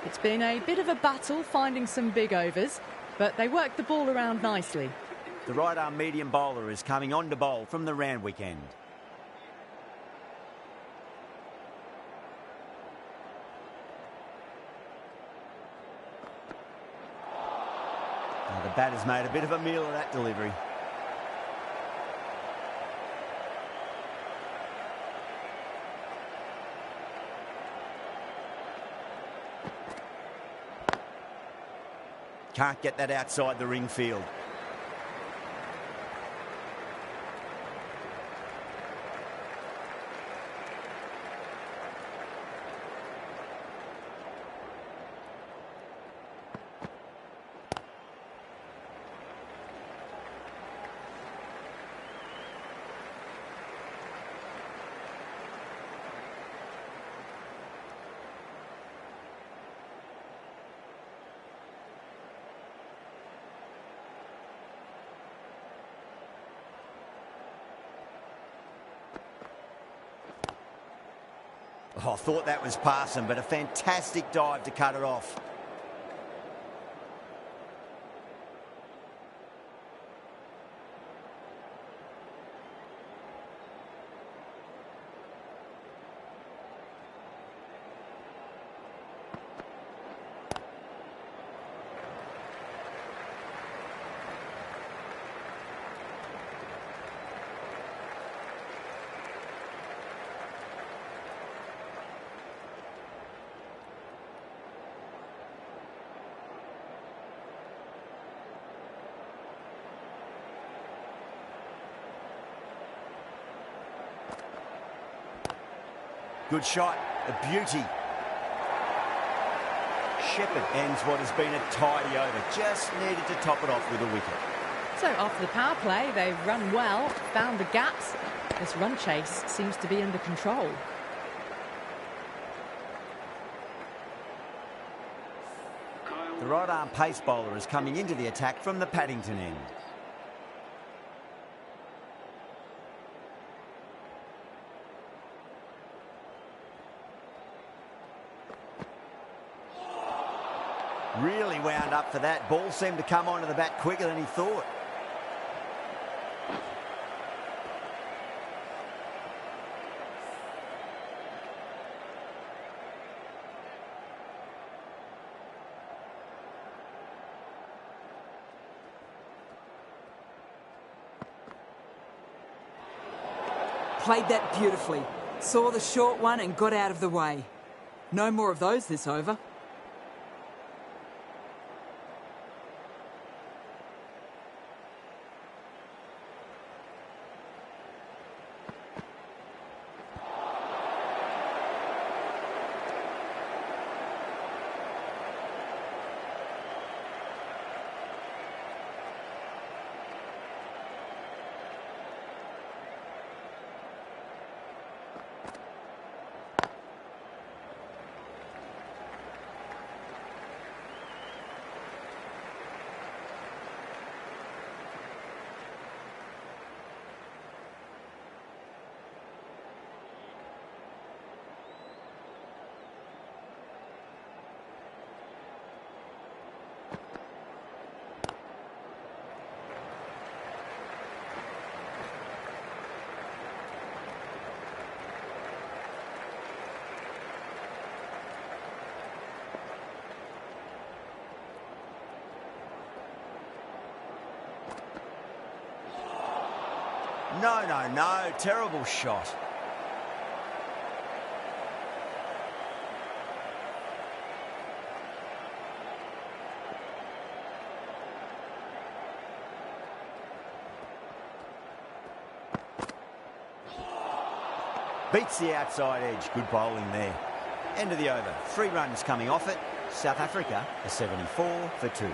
It's been a bit of a battle finding some big overs, but they worked the ball around nicely. The right-arm medium bowler is coming on to bowl from the Randwick end. Now the batter's made a bit of a meal of that delivery. Can't get that outside the ring field. Oh, I thought that was passing, but a fantastic dive to cut it off. Good shot, a beauty. Shepherd ends what has been a tidy over. Just needed to top it off with a wicket. So after the power play, they've run well, found the gaps. This run chase seems to be under control. The right-arm pace bowler is coming into the attack from the Paddington end. Really wound up for that. Ball seemed to come onto the bat quicker than he thought. Played that beautifully. Saw the short one and got out of the way. No more of those this over. No. Terrible shot. Beats the outside edge. Good bowling there. End of the over. 3 runs coming off it. South Africa, a 74 for 2.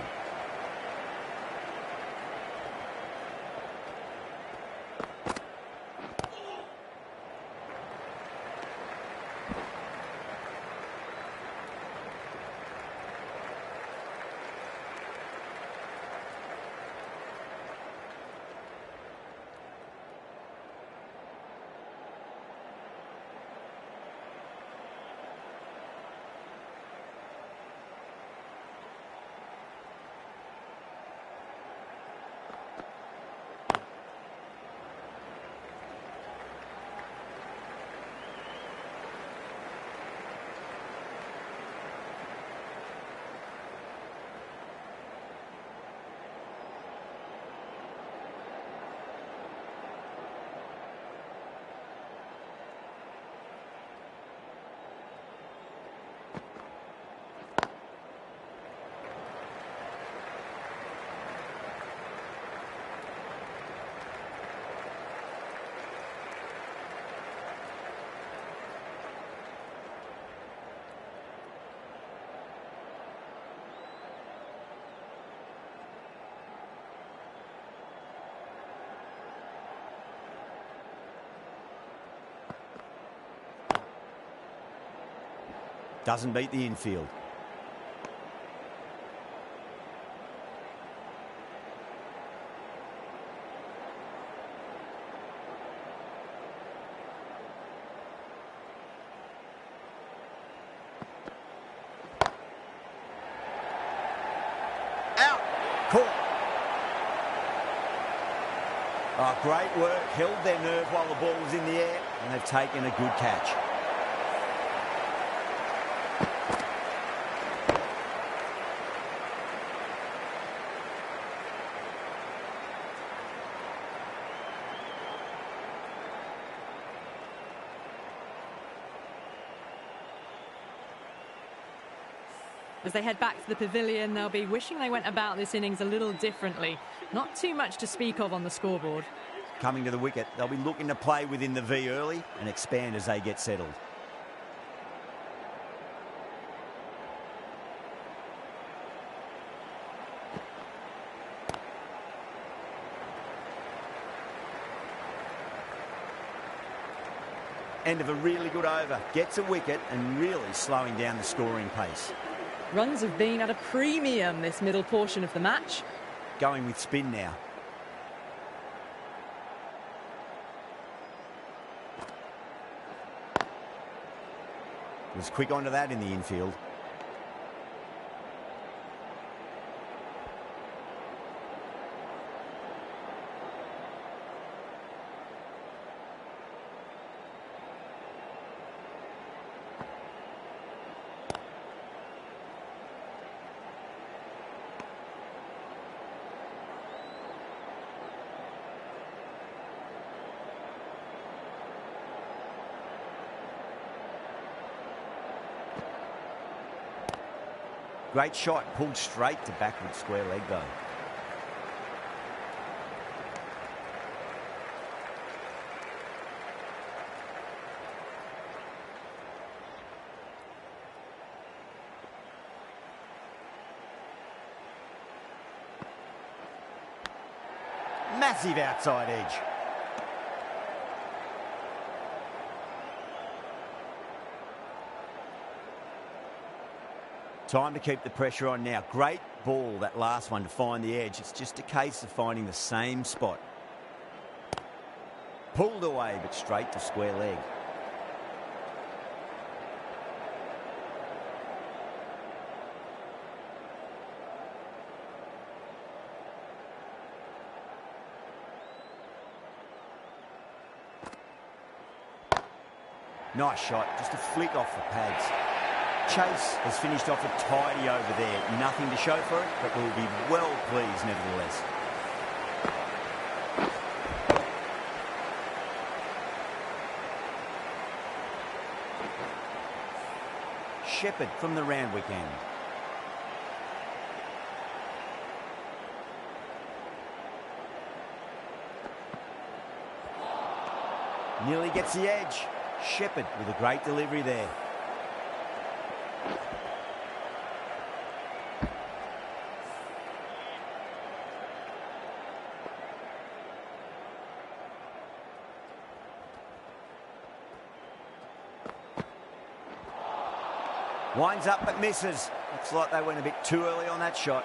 Doesn't beat the infield. Out. Caught. Oh, great work. Held their nerve while the ball was in the air, and they've taken a good catch. As they head back to the pavilion, they'll be wishing they went about this innings a little differently. Not too much to speak of on the scoreboard. Coming to the wicket, they'll be looking to play within the V early and expand as they get settled. End of a really good over. Gets a wicket and really slowing down the scoring pace. Runs have been at a premium this middle portion of the match. Going with spin now. Was quick onto that in the infield. Great shot, pulled straight to backward square leg though. Massive outside edge. Time to keep the pressure on now. Great ball, that last one, to find the edge. It's just a case of finding the same spot. Pulled away, but straight to square leg. Nice shot, just a flick off the pads. Chase has finished off a tidy over there. Nothing to show for it, but will be well pleased nevertheless. Shepherd from the Randwick end. Nearly gets the edge. Shepherd with a great delivery there. Winds up but misses. Looks like they went a bit too early on that shot.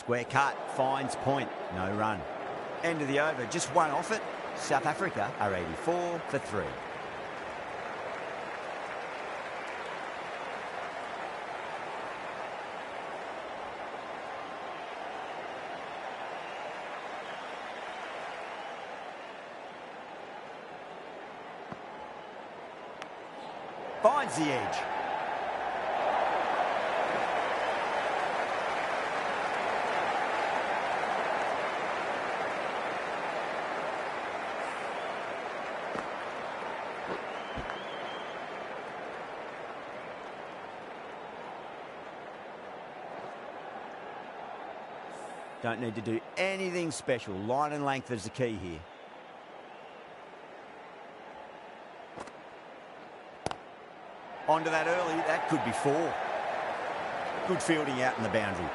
Square cut, finds point, no run. End of the over, just one off it. South Africa are 84 for 3. Finds the edge. Don't need to do anything special. Line and length is the key here. Onto that early, that could be 4. Good fielding out in the boundary.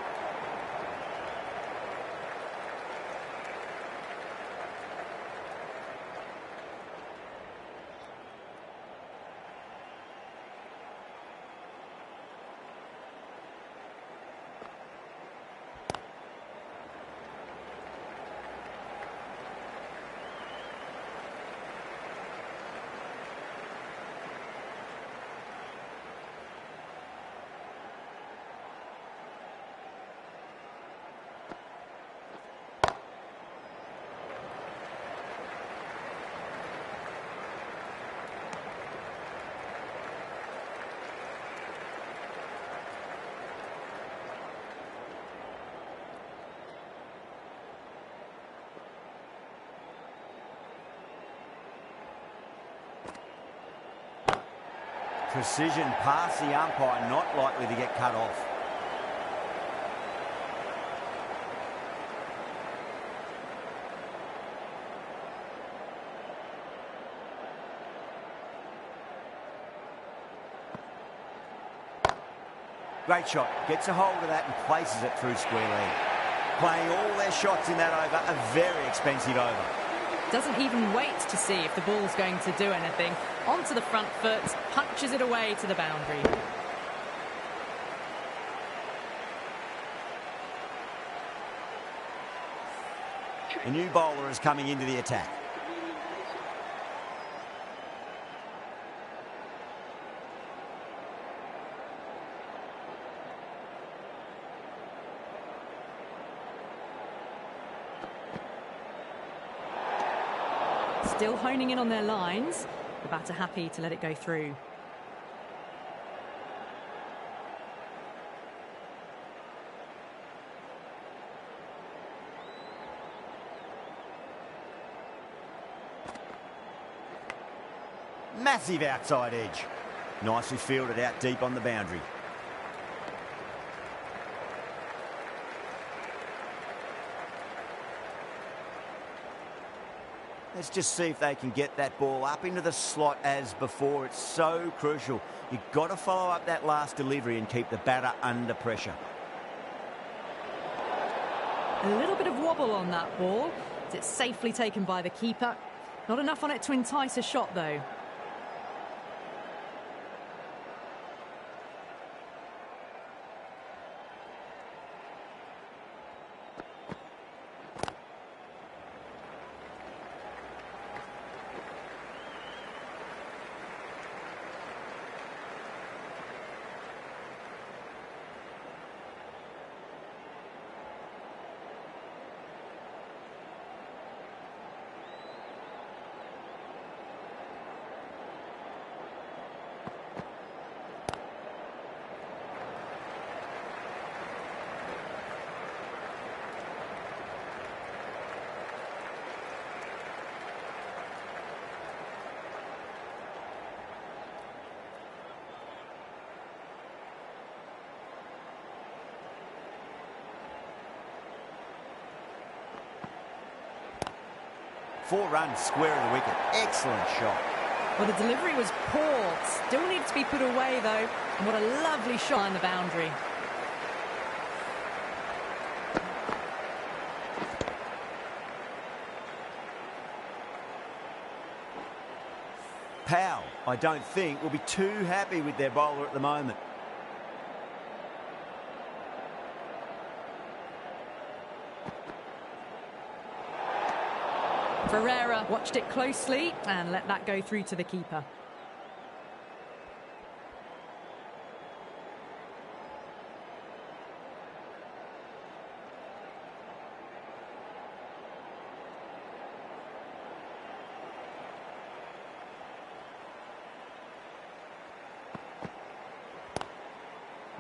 Precision past the umpire, not likely to get cut off. Great shot, gets a hold of that and places it through square leg. Playing all their shots in that over, a very expensive over. Doesn't even wait to see if the ball's going to do anything. Onto the front foot, punches it away to the boundary. A new bowler is coming into the attack. Still honing in on their lines. The batter happy to let it go through. Massive outside edge. Nicely fielded out deep on the boundary. Let's just see if they can get that ball up into the slot as before. It's so crucial. You've got to follow up that last delivery and keep the batter under pressure. A little bit of wobble on that ball. It's safely taken by the keeper. Not enough on it to entice a shot, though. Four runs, square of the wicket. Excellent shot. Well, the delivery was poor. Still needs to be put away, though. And what a lovely shot on the boundary. Powell, I don't think, will be too happy with their bowler at the moment. Ferreira watched it closely and let that go through to the keeper.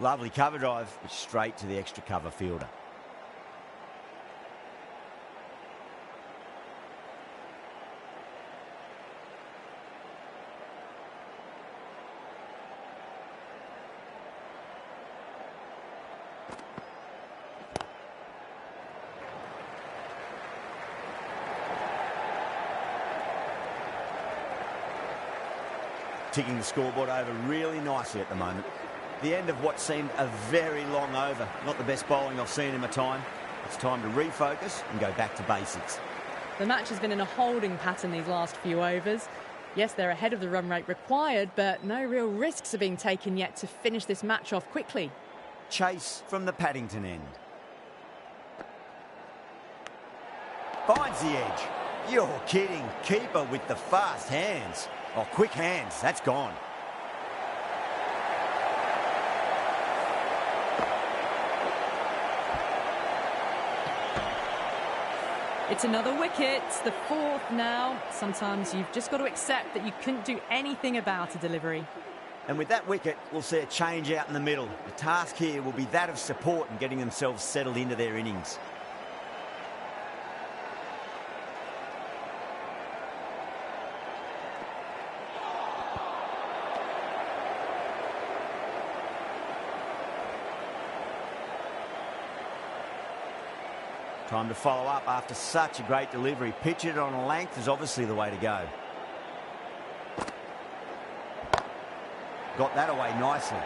Lovely cover drive, but straight to the extra cover fielder. Ticking the scoreboard over really nicely at the moment. The end of what seemed a very long over. Not the best bowling I've seen in my time. It's time to refocus and go back to basics. The match has been in a holding pattern these last few overs. Yes, they're ahead of the run rate required, but no real risks are being taken yet to finish this match off quickly. Chase from the Paddington end. Finds the edge. You're kidding. Keeper with the fast hands. Oh, quick hands. That's gone. It's another wicket, the fourth now. Sometimes you've just got to accept that you couldn't do anything about a delivery. And with that wicket, we'll see a change out in the middle. The task here will be that of support and getting themselves settled into their innings. Time to follow up after such a great delivery. Pitch it on a length is obviously the way to go. Got that away nicely.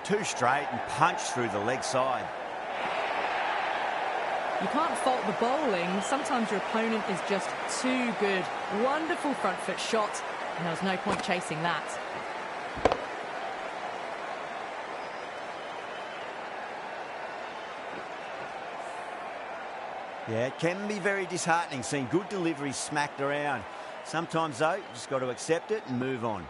Two straight and punch through the leg side. You can't fault the bowling. Sometimes your opponent is just too good. Wonderful front foot shot, and there was no point chasing that. Yeah, it can be very disheartening seeing good deliveries smacked around. Sometimes, though, you just got to accept it and move on.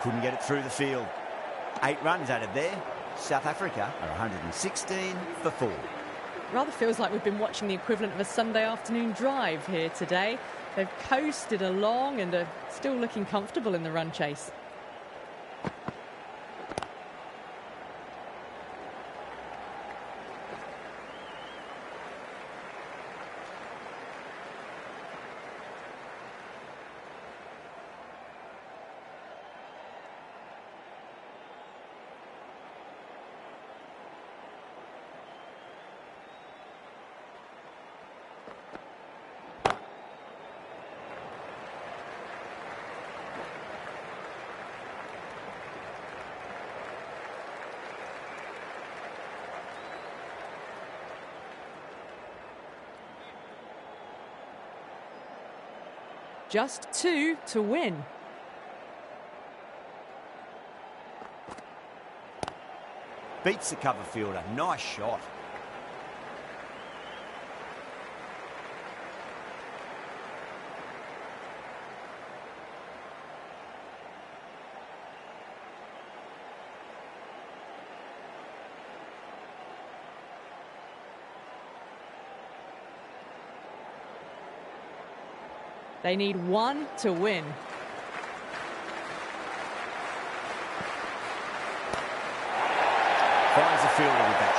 Couldn't get it through the field. 8 runs added there. South Africa are 116 for 4. Rather feels like we've been watching the equivalent of a Sunday afternoon drive here today. They've coasted along and are still looking comfortable in the run chase. Just 2 to win. Beats the cover fielder. Nice shot. They need 1 to win. Finds the fielder with that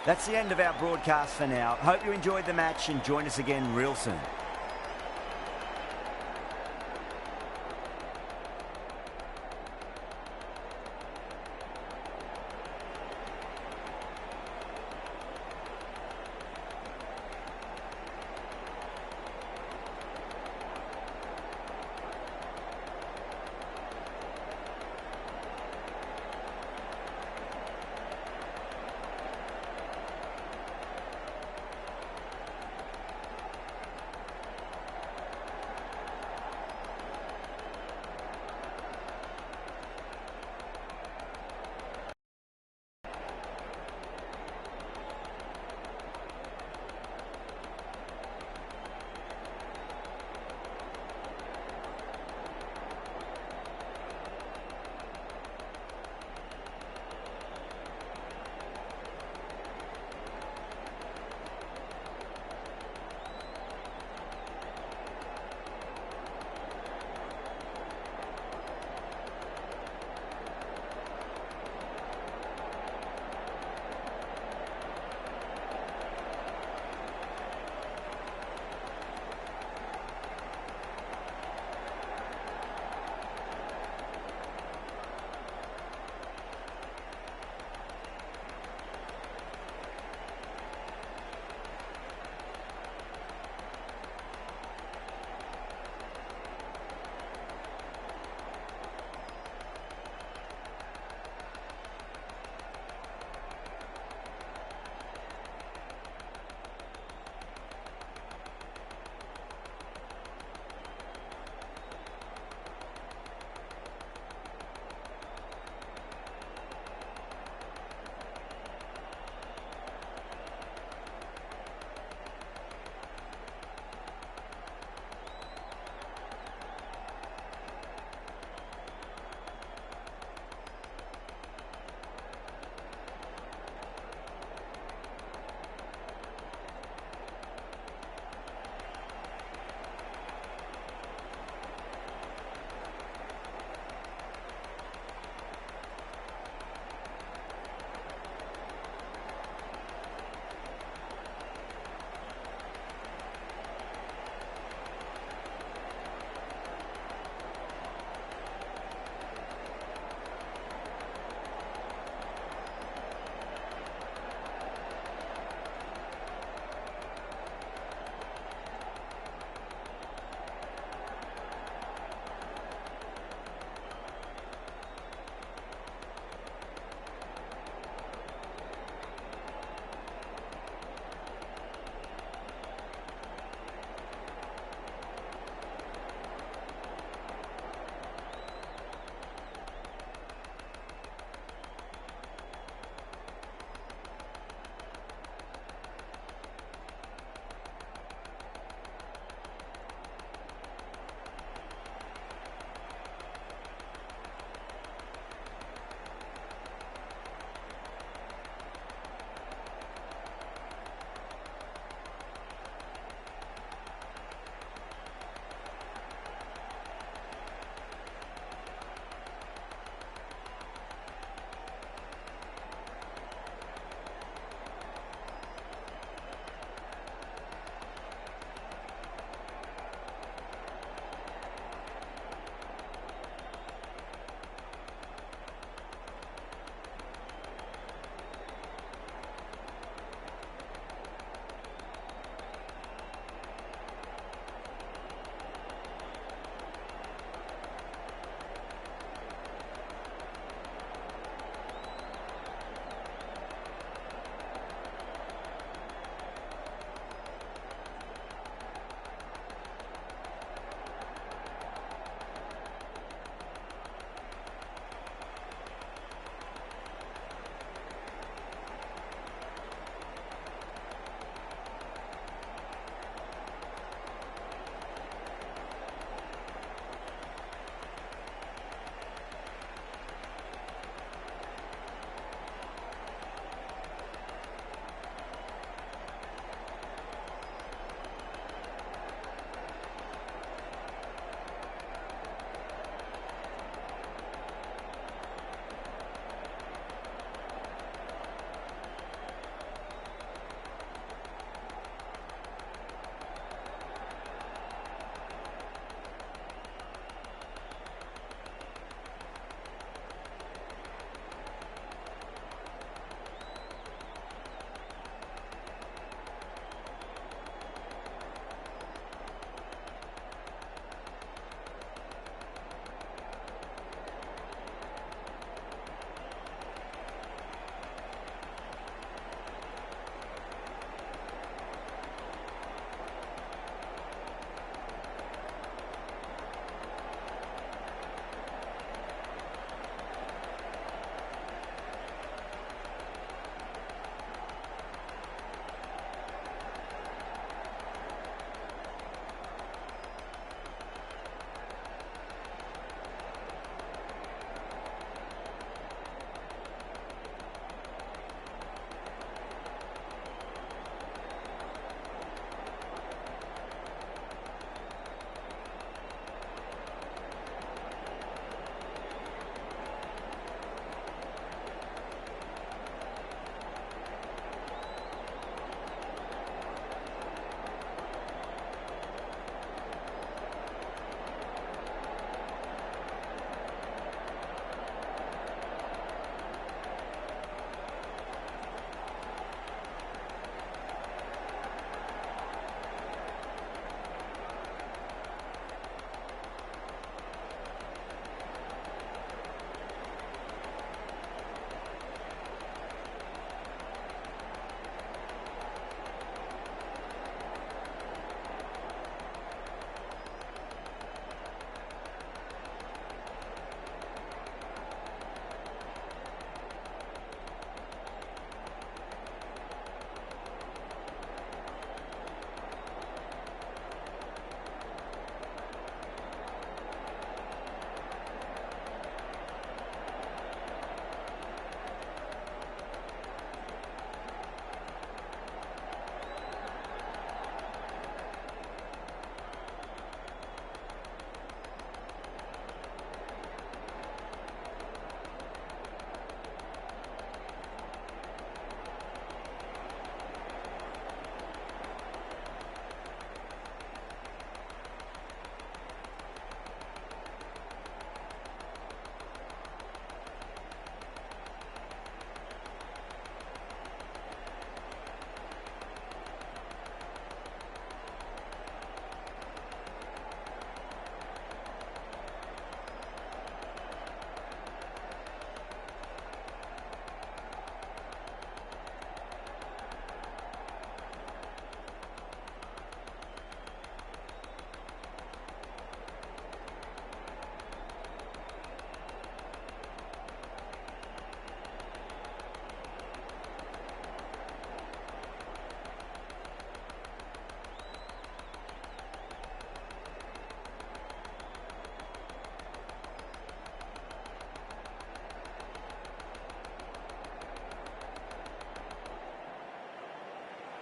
That's the end of our broadcast for now. Hope you enjoyed the match and join us again real soon.